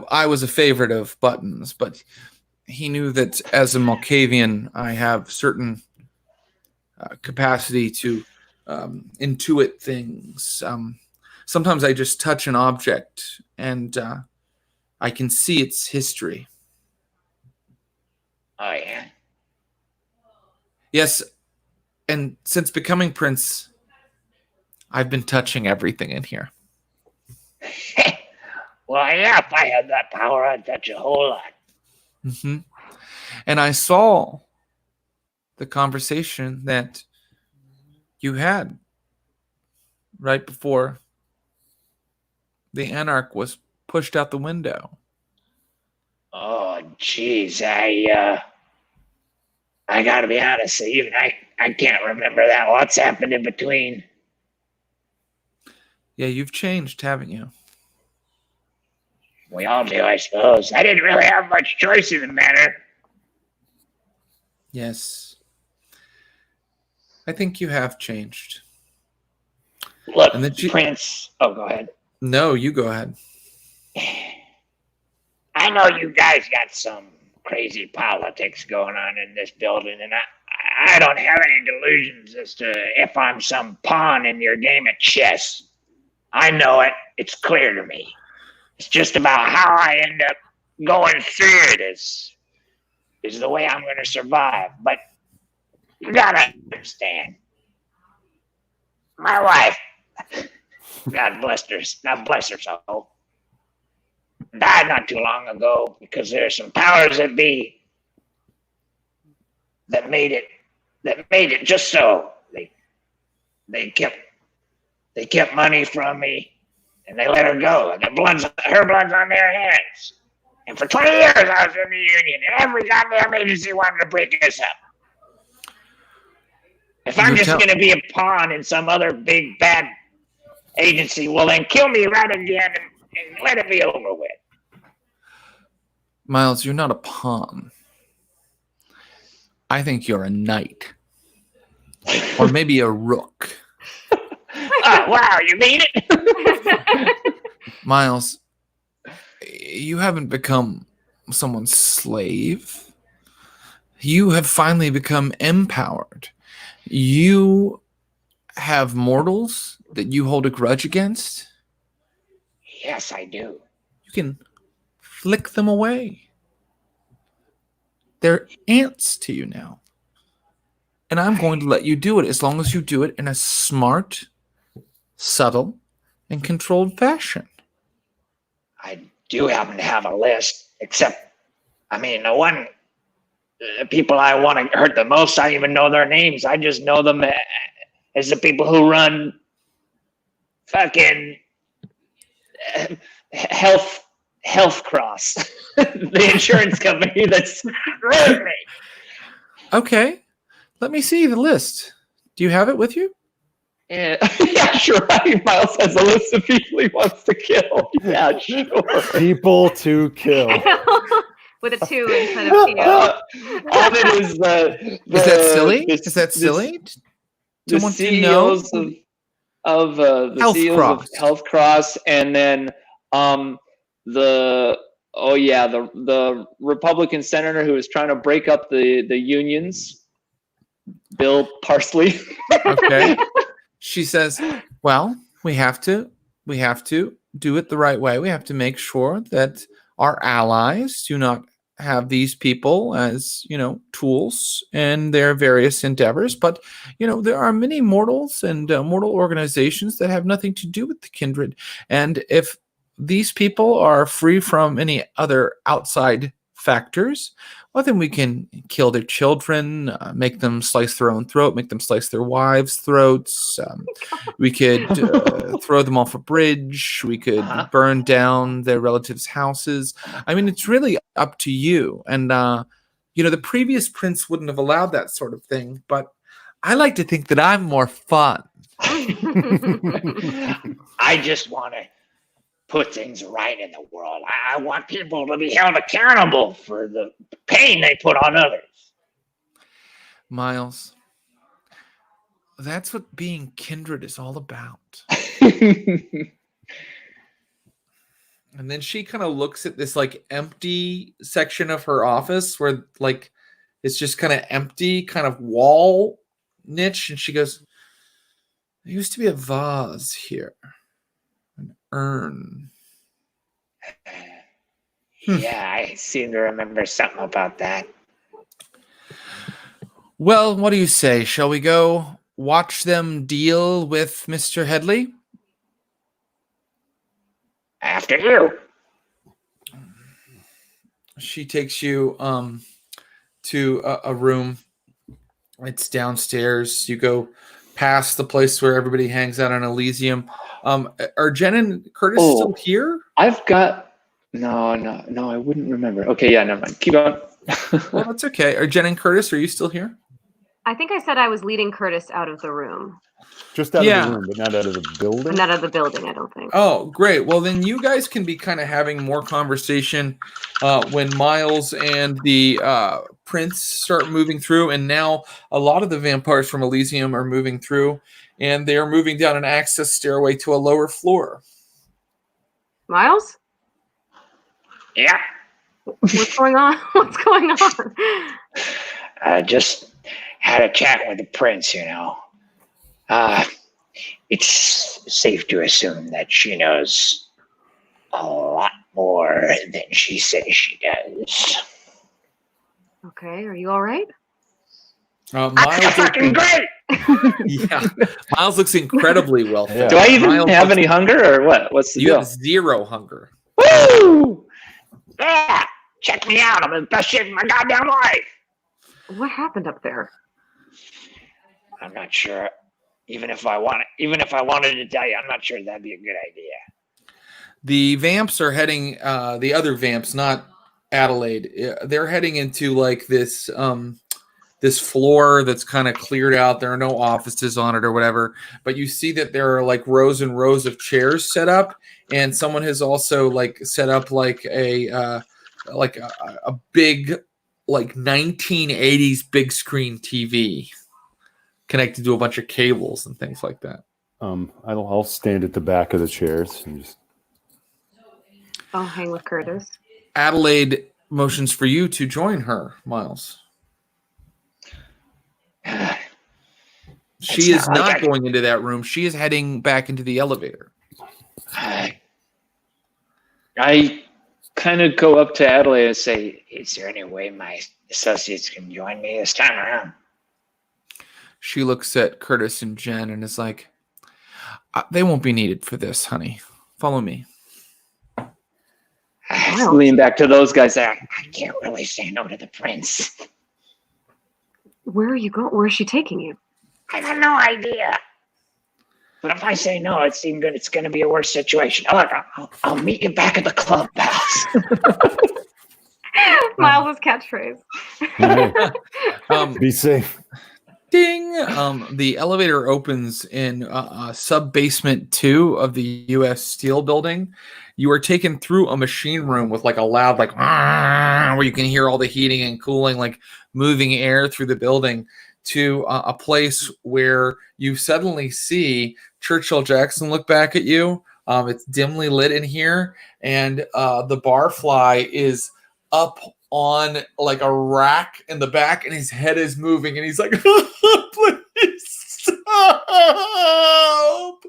I was a favorite of Button's, but he knew that as a Malkavian, I have certain capacity to intuit things. Sometimes I just touch an object and I can see its history. Oh, yeah? Yes, and since becoming prince, I've been touching everything in here. Well, yeah, if I had that power, I'd touch a whole lot. Mm-hmm. And I saw the conversation that you had right before the Anarch was pushed out the window. Oh, jeez, I gotta be honest, even I can't remember that. What's happened in between? Yeah, you've changed, haven't you? We all do, I suppose. I didn't really have much choice in the matter. Yes. I think you have changed. Look, And then Prince. Oh, go ahead. No, you go ahead. I know you guys got some crazy politics going on in this building, and I don't have any delusions as to if I'm some pawn in your game of chess. I know it. It's clear to me. It's just about how I end up going through it is the way I'm going to survive. But you gotta understand, my wife, God bless her soul, died not too long ago because there are some powers that be that made it just so. They kept money from me and they let her go, and her blood's on their hands. And for 20 years I was in the union, and every goddamn agency wanted to break us up. If I'm just going to be a pawn in some other big bad agency, well then kill me right again and let it be over with. Miles, you're not a pawn. I think you're a knight. Or maybe a rook. Oh, wow, you mean it? Miles, you haven't become someone's slave. You have finally become empowered. You have mortals that you hold a grudge against. Yes, I do. You can flick them away. They're ants to you now. And I'm going to let you do it as long as you do it in a smart, subtle, and controlled fashion. I do happen to have a list, except, the people I want to hurt the most, I don't even know their names. I just know them as the people who run fucking Health Cross, the insurance company that's screwed me. Okay. Let me see the list. Do you have it with you? Yeah, sure. Miles has a list of people he wants to kill. Yeah, sure. People to kill. With a 2 instead of P. All of it is Is that silly? Is that silly? The Someone to CEOs know? of the Health CEOs Cross. of Health Cross, and then the Republican senator who was trying to break up the unions, Bill Parsley. Okay. She says, well, we have to do it the right way. We have to make sure that our allies do not have these people as, tools in their various endeavors. But, there are many mortals and mortal organizations that have nothing to do with the kindred. And if these people are free from any other outside factors, well, then we can kill their children, make them slice their own throat, make them slice their wives' throats. We could throw them off a bridge. We could burn down their relatives' houses. I mean, it's really up to you. And, the previous prince wouldn't have allowed that sort of thing, but I like to think that I'm more fun. I just want to put things right in the world. I want people to be held accountable for the pain they put on others. Miles, that's what being kindred is all about. And then she kind of looks at this like empty section of her office where like it's just kind of empty, kind of wall niche. And she goes, there used to be a vase here, an urn. Yeah, I seem to remember something about that. Well, what do you say? Shall we go watch them deal with Mr. Headley? After you. She takes you to a room. It's downstairs. You go past the place where everybody hangs out on Elysium. Are Jen and Curtis still here? I've got no, I wouldn't remember. Okay, yeah, never mind. Keep on. Well, that's okay. Are Jen and Curtis, are you still here? I think I said I was leading Curtis out of the room. Just out of the room, but not out of the building? Not out of the building, I don't think. Oh, great. Well, then you guys can be kind of having more conversation when Miles and the prince start moving through. And now a lot of the vampires from Elysium are moving through. And they are moving down an access stairway to a lower floor. Miles? Yeah. What's going on? What's going on? I just had a chat with the prince, It's safe to assume that she knows a lot more than she says she does. Okay, are you all right? Miles fucking great! Yeah, Miles looks incredibly well fed. Do I even have any hunger or what? What's the You deal? have zero hunger. Woo! Yeah! Check me out. I'm in the best shape of my goddamn life. What happened up there? I'm not sure. Even if I wanted to tell you, I'm not sure that'd be a good idea. The Vamps are heading, the other Vamps, not Adelaide. They're heading into like this this floor that's kind of cleared out. There are no offices on it or whatever, but you see that there are like rows and rows of chairs set up, and someone has also like set up like a big like 1980s big screen TV connected to a bunch of cables and things like that. I'll stand at the back of the chairs and just. I'll hang with Curtis. Adelaide motions for you to join her, Miles. She is not going into that room. She is heading back into the elevator. I kind of go up to Adelaide and say, Is there any way my associates can join me this time around? She looks at Curtis and Jen and is like, they won't be needed for this, honey. Follow me. I lean back to those guys. I can't really say no to the prince. Where are you going? Where is she taking you? I have no idea. But if I say no, it's going to be a worse situation. Look, I'll meet you back at the clubhouse. Miles' catchphrase. Be safe. Ding! The elevator opens in sub-basement 2 of the U.S. Steel building. You are taken through a machine room with like a loud like where you can hear all the heating and cooling, like moving air through the building, to a place where you suddenly see Churchill Jackson look back at you. It's dimly lit in here, and the barfly is up on like a rack in the back, and his head is moving, and he's like, please stop!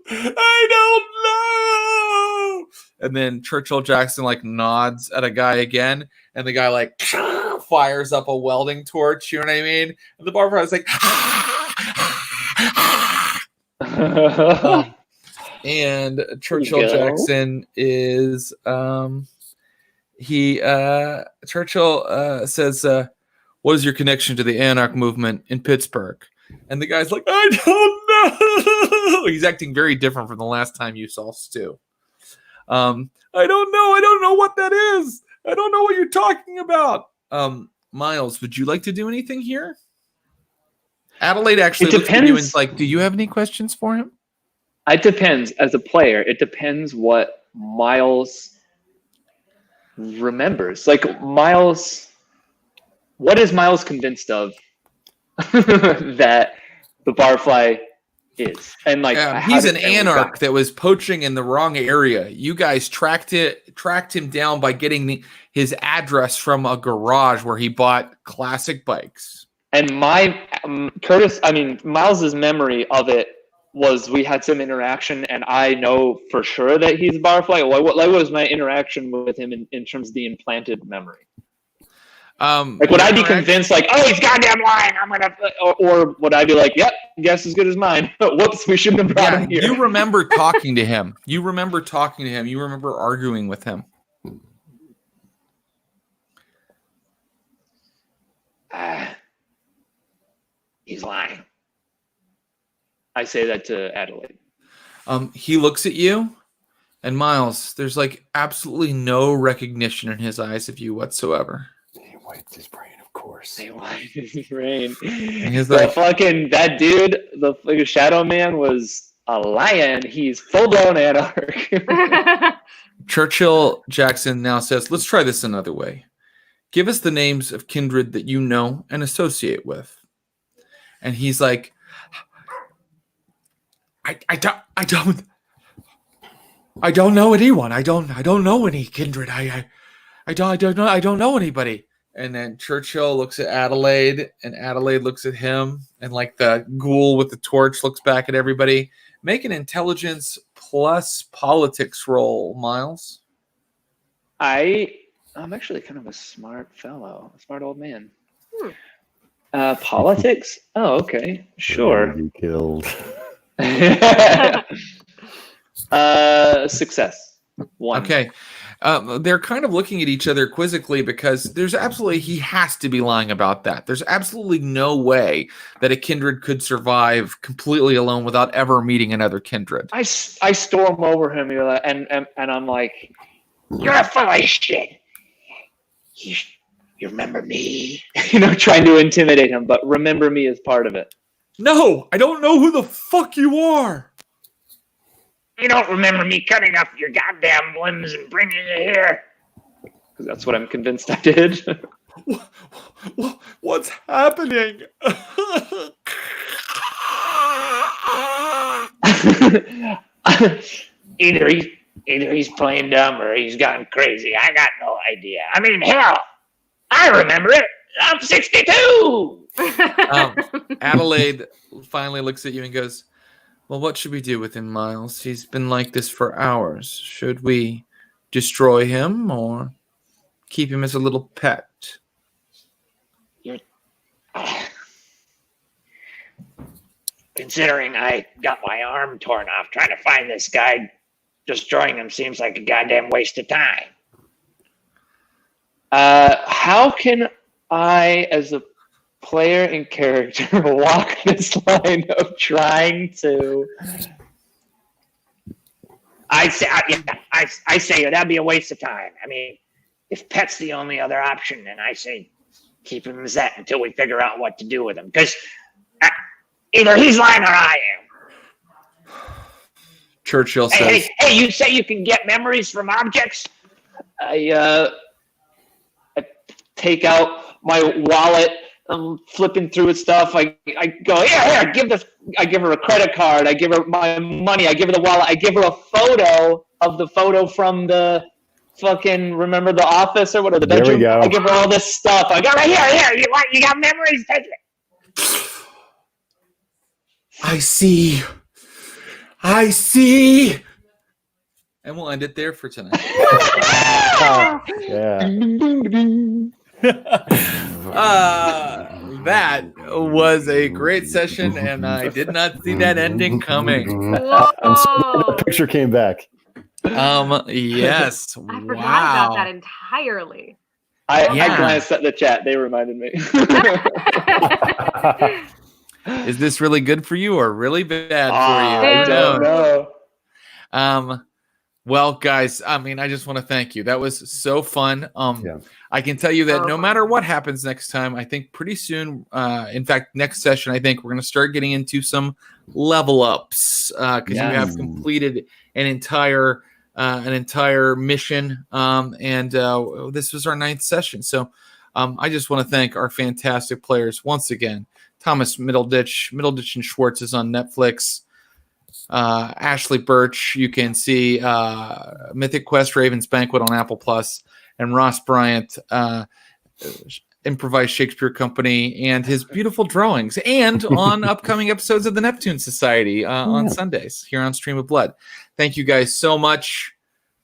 I don't know. And then Churchill Jackson like nods at a guy again, and the guy like fires up a welding torch, you know what I mean? And the barfly is like, and Churchill Jackson is Churchill says, what is your connection to the Anarch movement in Pittsburgh? And the guy's like, I don't know. He's acting very different from the last time you saw Stu. I don't know. I don't know what that is. I don't know what you're talking about. Miles, would you like to do anything here? Adelaide actually looks at you and is like, do you have any questions for him? It depends. As a player, it depends what Miles remembers. Like, Miles, what is Miles convinced of that the barfly is? And like, he's an anarch that was poaching in the wrong area. You guys tracked him down by getting his address from a garage where he bought classic bikes. And Miles's memory of it was we had some interaction, and I know for sure that he's a barfly. What was my interaction with him in terms of the implanted memory? Like, would I be convinced, like, oh, he's goddamn lying, I'm gonna, or would I be like, yep, guess as good as mine. Whoops, we shouldn't have brought him here. You remember talking to him. You remember arguing with him. He's lying. I say that to Adelaide. He looks at you, and Miles, there's like absolutely no recognition in his eyes of you whatsoever. He wiped his brain, of course. He wiped his brain. He's like, that dude, the Shadow Man, was a lion. He's full-blown anarch. Churchill Jackson now says, let's try this another way. Give us the names of kindred that you know and associate with. And he's like, I don't know anyone. I don't know any kindred. I don't know anybody. And then Churchill looks at Adelaide, and Adelaide looks at him, and like the ghoul with the torch looks back at everybody. Make an intelligence plus politics roll, Miles. I'm actually kind of a smart fellow, a smart old man. Politics? Oh, okay, sure. You killed. Success. 1. Okay. They're kind of looking at each other quizzically because he has to be lying about that. There's absolutely no way that a kindred could survive completely alone without ever meeting another kindred. I storm over him, and I'm like, you're full of shit. You remember me? Trying to intimidate him, but remember me as part of it. No, I don't know who the fuck you are. You don't remember me cutting off your goddamn limbs and bringing you here? Because that's what I'm convinced I did. What's happening? Either he's playing dumb or he's gone crazy. I got no idea. I mean, hell, I remember it. I'm 62. Adelaide finally looks at you and goes, well, what should we do with him, Miles? He's been like this for hours. Should we destroy him or keep him as a little pet? Considering I got my arm torn off trying to find this guy, destroying him seems like a goddamn waste of time. How can I, as a player and character, walk this line of trying to? I say that'd be a waste of time. I mean, if pet's the only other option, then I say keep him as that until we figure out what to do with him. Because either he's lying or I am. Churchill says, Hey, you say you can get memories from objects? I take out my wallet. I'm flipping through its stuff. I go, here, I give her a credit card. I give her my money. I give her the wallet. I give her a photo of the photo from the fucking, remember The Office or whatever, the bedroom? There we go. I give her all this stuff. I got right here. You got memories? Take it. I see. And we'll end it there for tonight. Yeah. That was a great session, and I did not see that ending coming. I'm sorry the picture came back. Yes. I forgot about that entirely. I glanced at the chat. They reminded me. Is this really good for you or really bad for you? I don't know. Well, guys, I mean, I just want to thank you. That was so fun. Yeah. I can tell you that no matter what happens next time, I think pretty soon, in fact, next session, I think we're going to start getting into some level ups because you have completed an entire mission, and this was our 9th session. So I just want to thank our fantastic players once again. Thomas Middleditch and Schwartz is on Netflix. Ashley Burch, you can see Mythic Quest Raven's Banquet on Apple Plus, and Ross Bryant, Improvised Shakespeare Company, and his beautiful drawings, and on upcoming episodes of the Neptune Society on Sundays here on Stream of Blood. Thank you guys so much.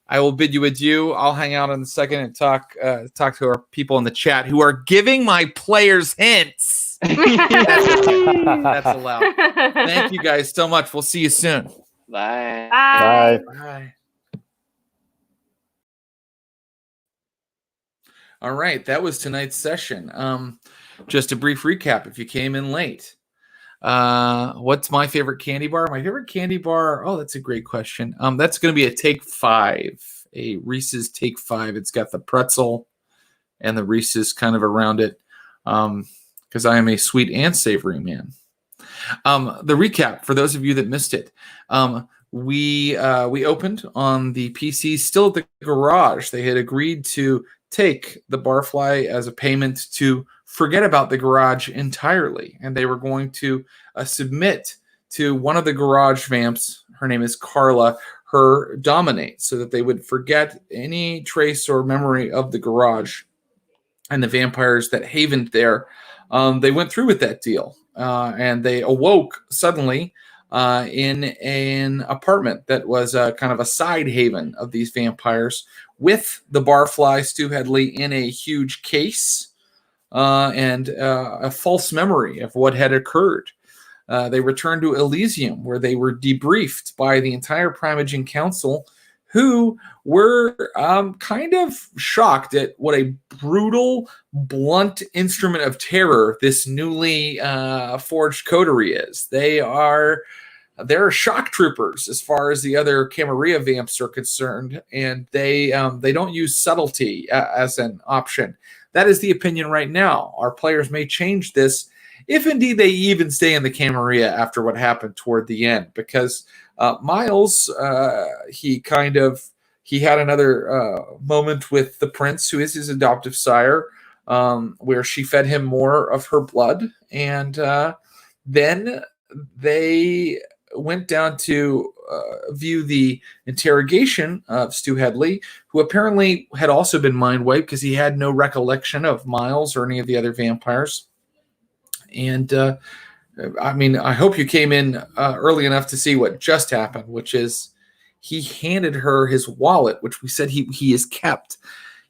I will bid you adieu. I'll hang out in a second and talk to our people in the chat who are giving my players hints. That's allowed. Thank you guys so much. We'll see you soon. Bye. Bye. Bye. All right, that was tonight's session. Just a brief recap if you came in late. What's my favorite candy bar? My favorite candy bar, oh, that's a great question. That's going to be a Take 5, a Reese's Take 5. It's got the pretzel and the Reese's kind of around it, because I am a sweet and savory man. The recap, for those of you that missed it, we opened on the PC, still at the garage. They had agreed to take the barfly as a payment to forget about the garage entirely, and they were going to submit to one of the garage vamps. Her name is Carla. Her dominate, so that they would forget any trace or memory of the garage and the vampires that havened there. They went through with that deal, and they awoke suddenly in an apartment that was kind of a side haven of these vampires, with the barfly Stu Headley in a huge case, and a false memory of what had occurred. They returned to Elysium, where they were debriefed by the entire Primogen Council, who were kind of shocked at what a brutal, blunt instrument of terror this newly forged coterie is. They're shock troopers as far as the other Camarilla vamps are concerned, and they don't use subtlety as an option. That is the opinion right now. Our players may change this, if indeed they even stay in the Camarilla after what happened toward the end, because Miles, he had another moment with the prince, who is his adoptive sire, where she fed him more of her blood, and then they went down to view the interrogation of Stu Headley, who apparently had also been mind wiped because he had no recollection of Miles or any of the other vampires. And I mean, I hope you came in early enough to see what just happened, which is he handed her his wallet, which we said he has kept.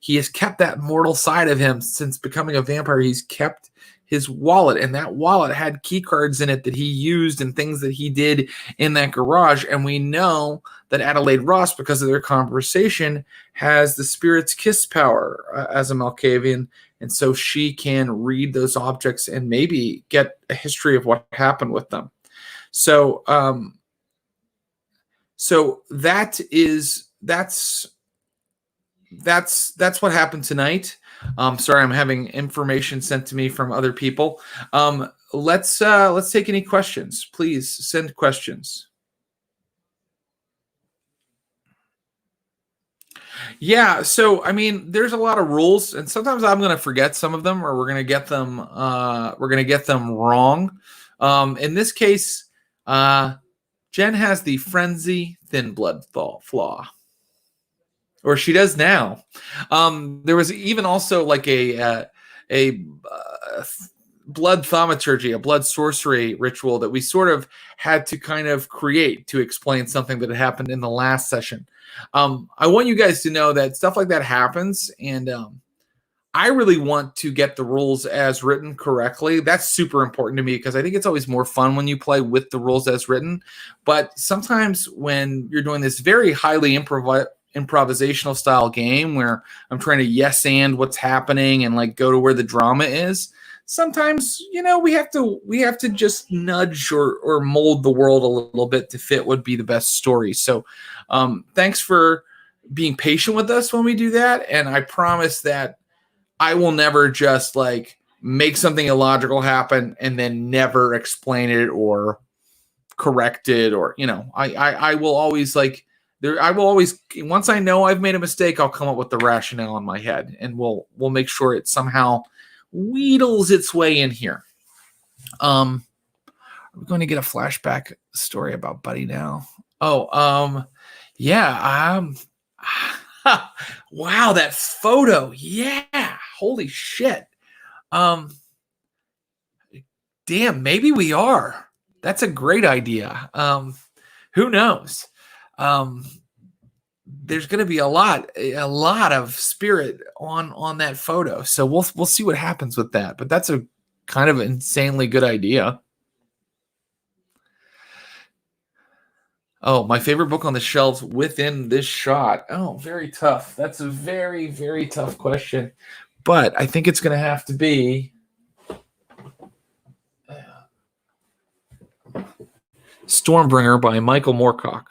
He has kept that mortal side of him since becoming a vampire. He's kept his wallet, and that wallet had key cards in it that he used and things that he did in that garage. And we know that Adelaide Ross, because of their conversation, has the Spirit's Kiss power as a Malkavian, and so she can read those objects and maybe get a history of what happened with them. So, that's what happened tonight. Sorry, I'm having information sent to me from other people. Let's take any questions. Please send questions. Yeah, so I mean, there's a lot of rules, and sometimes I'm going to forget some of them, or we're going to get them. We're going to get them wrong. In this case, Jen has the frenzy thin blood flaw. Or she does now. There was even also like a blood thaumaturgy, a blood sorcery ritual that we sort of had to kind of create to explain something that had happened in the last session. I want you guys to know that stuff like that happens, and I really want to get the rules as written correctly. That's super important to me because I think it's always more fun when you play with the rules as written. But sometimes when you're doing this very highly improvisational style game where I'm trying to yes and what's happening and like go to where the drama is, sometimes, we have to just nudge or mold the world a little bit to fit what would be the best story. So thanks for being patient with us when we do that. And I promise that I will never just like make something illogical happen and then never explain it or correct it, or I will always once I know I've made a mistake, I'll come up with the rationale in my head, and we'll make sure it somehow wheedles its way in here. Are we going to get a flashback story about Buddy now? Yeah. Wow, that photo. Yeah. Holy shit. Damn, maybe we are. That's a great idea. Who knows? There's going to be a lot of spirit on that photo. So we'll see what happens with that. But that's a kind of insanely good idea. Oh, my favorite book on the shelves within this shot. Oh, very tough. That's a very, very tough question. But I think it's going to have to be Stormbringer by Michael Moorcock.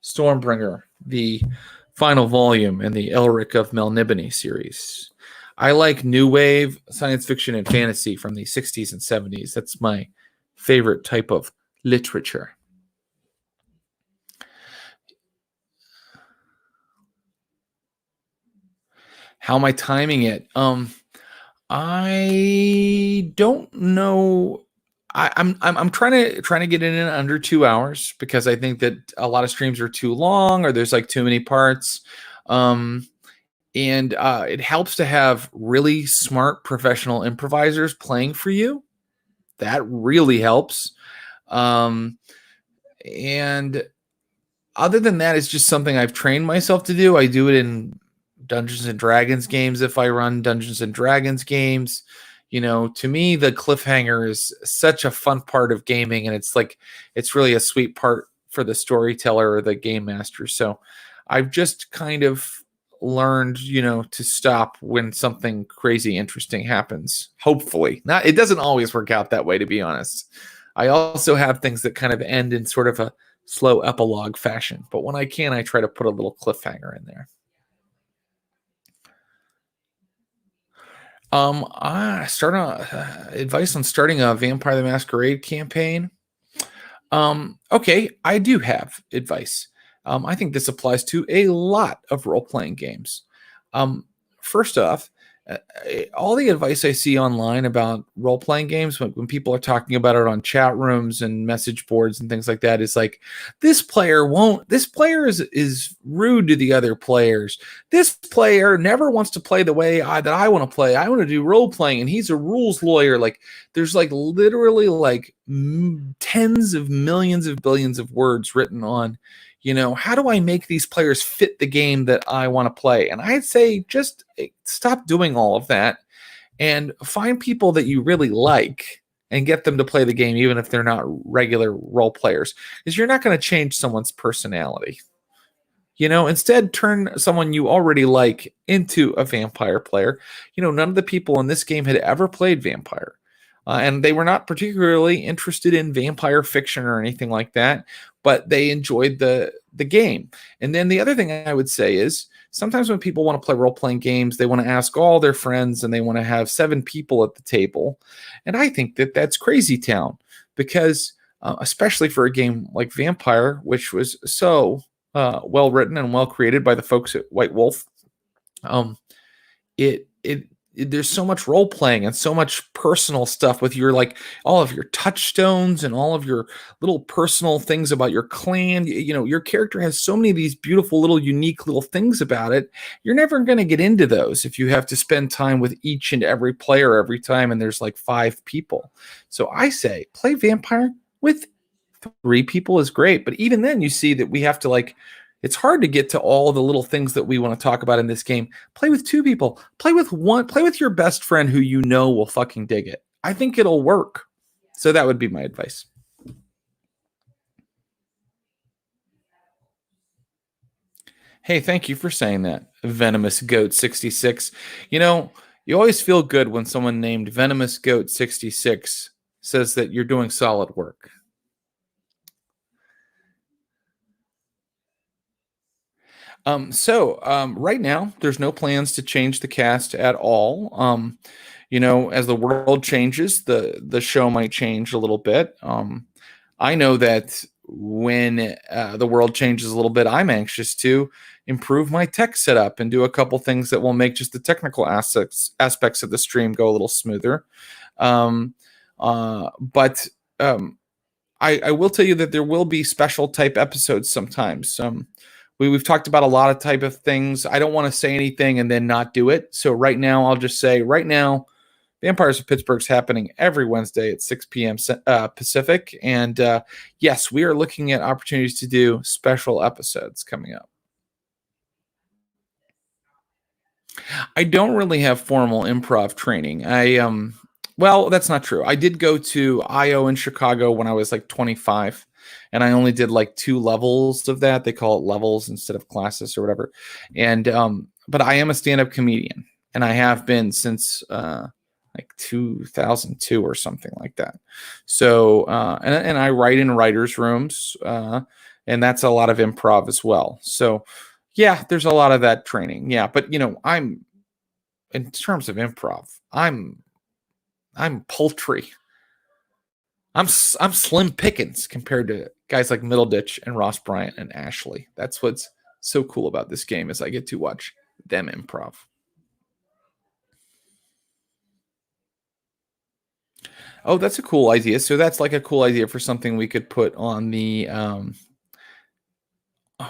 Stormbringer, the final volume in the Elric of Melniboné series. I like new wave science fiction and fantasy from the 60s and 70s. That's my favorite type of literature. How am I timing it? I don't know. I'm trying to get it in under 2 hours because I think that a lot of streams are too long or there's like too many parts. And it helps to have really smart professional improvisers playing for you. That really helps. And other than that, it's just something I've trained myself to do. I do it in Dungeons and Dragons games if I run Dungeons and Dragons games. To me, the cliffhanger is such a fun part of gaming, and it's really a sweet part for the storyteller or the game master. So I've just kind of learned, to stop when something crazy interesting happens. Hopefully. It doesn't always work out that way, to be honest. I also have things that kind of end in sort of a slow epilogue fashion, but when I can, I try to put a little cliffhanger in there. Advice on starting a Vampire the Masquerade campaign. Okay, I do have advice. I think this applies to a lot of role-playing games. First off, all the advice I see online about role-playing games, when people are talking about it on chat rooms and message boards and things like that, is like, this player is rude to the other players. This player never wants to play the way that I want to play. I want to do role-playing, and he's a rules lawyer. Like, there's like literally like tens of millions of billions of words written on, how do I make these players fit the game that I want to play? And I'd say just stop doing all of that and find people that you really like and get them to play the game, even if they're not regular role players, because you're not going to change someone's personality. Instead, turn someone you already like into a vampire player. None of the people in this game had ever played vampire. And they were not particularly interested in vampire fiction or anything like that, but they enjoyed the game. And then the other thing I would say is sometimes when people want to play role-playing games, they want to ask all their friends and they want to have 7 people at the table. And I think that that's crazy town because especially for a game like Vampire, which was so well written and well created by the folks at White Wolf, there's so much role playing and so much personal stuff with your all of your touchstones and all of your little personal things about your clan. Your character has so many of these beautiful little unique little things about it. You're never going to get into those if you have to spend time with each and every player every time and there's like 5 people. So I say play Vampire with 3 people is great, but even then you see that we have to it's hard to get to all the little things that we want to talk about in this game. Play with 2 people. Play with one. Play with your best friend who you know will fucking dig it. I think it'll work. So that would be my advice. Hey, thank you for saying that, Venomous Goat 66. You know, you always feel good when someone named Venomous Goat 66 says that you're doing solid work. Right now, there's no plans to change the cast at all. You know, as the world changes, the show might change a little bit. I know that when the world changes a little bit, I'm anxious to improve my tech setup and do a couple things that will make just the technical aspects of the stream go a little smoother. I will tell you that there will be special type episodes sometimes. We've talked about a lot of type of things. I don't want to say anything and then not do it. So right now, I'll just say right now, Vampires of Pittsburgh is happening every Wednesday at 6 p.m. Pacific. And yes, we are looking at opportunities to do special episodes coming up. I don't really have formal improv training. Well, that's not true. I did go to IO in Chicago when I was like 25, and I only did like 2 levels of that. They call it levels instead of classes or whatever. And but I am a stand-up comedian, and I have been since like 2002 or something like that. So and I write in writers' rooms, and that's a lot of improv as well. So yeah, there's a lot of that training. Yeah, but you know, I'm in terms of improv, I'm paltry. I'm slim pickings compared to guys like Middleditch and Ross Bryant and Ashley. That's what's so cool about this game is I get to watch them improv. Oh, that's a cool idea. So that's like a cool idea for something we could put on the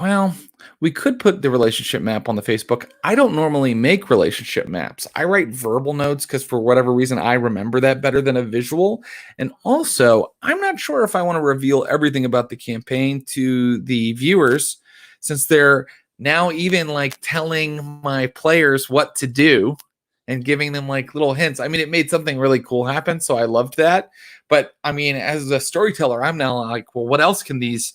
well, we could put the relationship map on the Facebook. I don't normally make relationship maps. I write verbal notes because for whatever reason, I remember that better than a visual. And also, I'm not sure if I want to reveal everything about the campaign to the viewers, since they're now even like telling my players what to do and giving them like little hints. I mean, it made something really cool happen, so I loved that. But I mean, as a storyteller, I'm now like, well, what else can these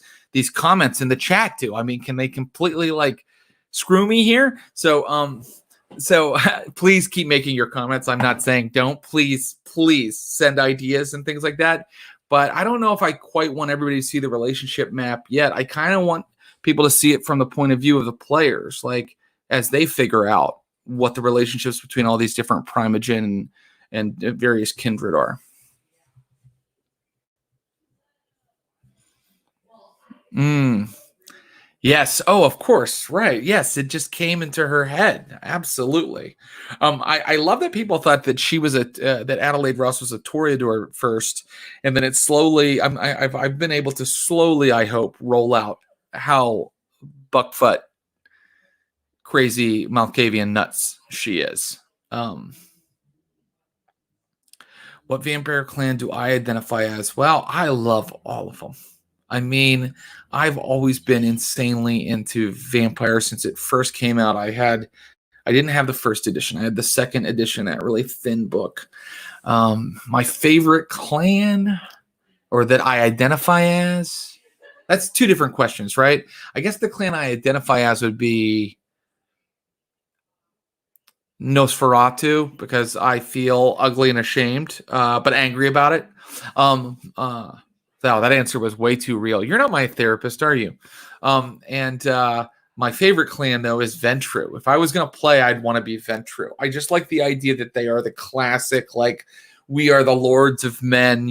comments in the chat do? I mean, can they completely like screw me here? So please keep making your comments. I'm not saying don't. Please send ideas and things like that. But I don't know if I quite want everybody to see the relationship map yet. I kind of want people to see it from the point of view of the players, like as they figure out what the relationships between all these different Primogen and various kindred are. Yes. Oh, of course. Right. Yes. It just came into her head. Absolutely. I love that people thought that she was that Adelaide Ross was a Toreador first, and then it slowly. I've been able to slowly, I hope, roll out how buckfoot, crazy Malkavian nuts she is. What vampire clan do I identify as? Well, I love all of them. I mean, I've always been insanely into vampire since it first came out. I didn't have the first edition. I had the second edition, that really thin book. My favorite clan, or that I identify as, that's 2 different questions, right? I guess the clan I identify as would be Nosferatu, because I feel ugly and ashamed, but angry about it. Wow, that answer was way too real. You're not my therapist, are you? My favorite clan, though, is Ventru. If I was going to play, I'd want to be Ventru. I just like the idea that they are the classic, like, we are the lords of men,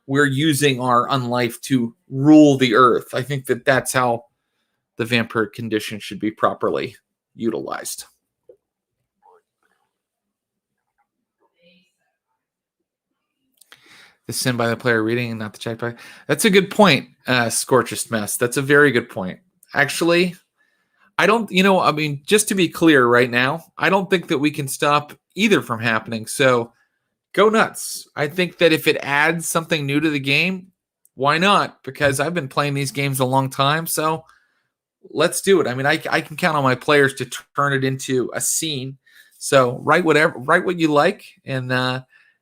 we're using our unlife to rule the earth. I think that that's how the vampire condition should be properly utilized. The sin by the player reading and not the check by. That's a good point, Scorchest Mess. That's a very good point. Actually, I don't, just to be clear right now, I don't think that we can stop either from happening. So go nuts. I think that if it adds something new to the game, why not? Because I've been playing these games a long time. So let's do it. I mean, I can count on my players to turn it into a scene. So write what you like, and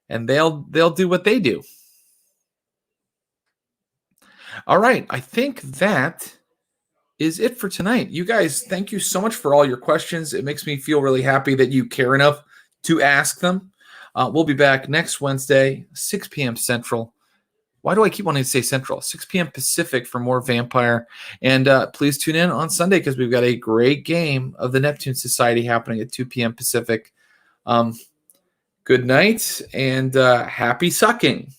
they'll do what they do. All right, I think that is it for tonight. You guys, thank you so much for all your questions. It makes me feel really happy that you care enough to ask them. We'll be back next Wednesday, 6 p.m. Central. Why do I keep wanting to say Central? 6 p.m. Pacific for more Vampire. And please tune in on Sunday because we've got a great game of the Neptune Society happening at 2 p.m. Pacific. Good night and happy sucking.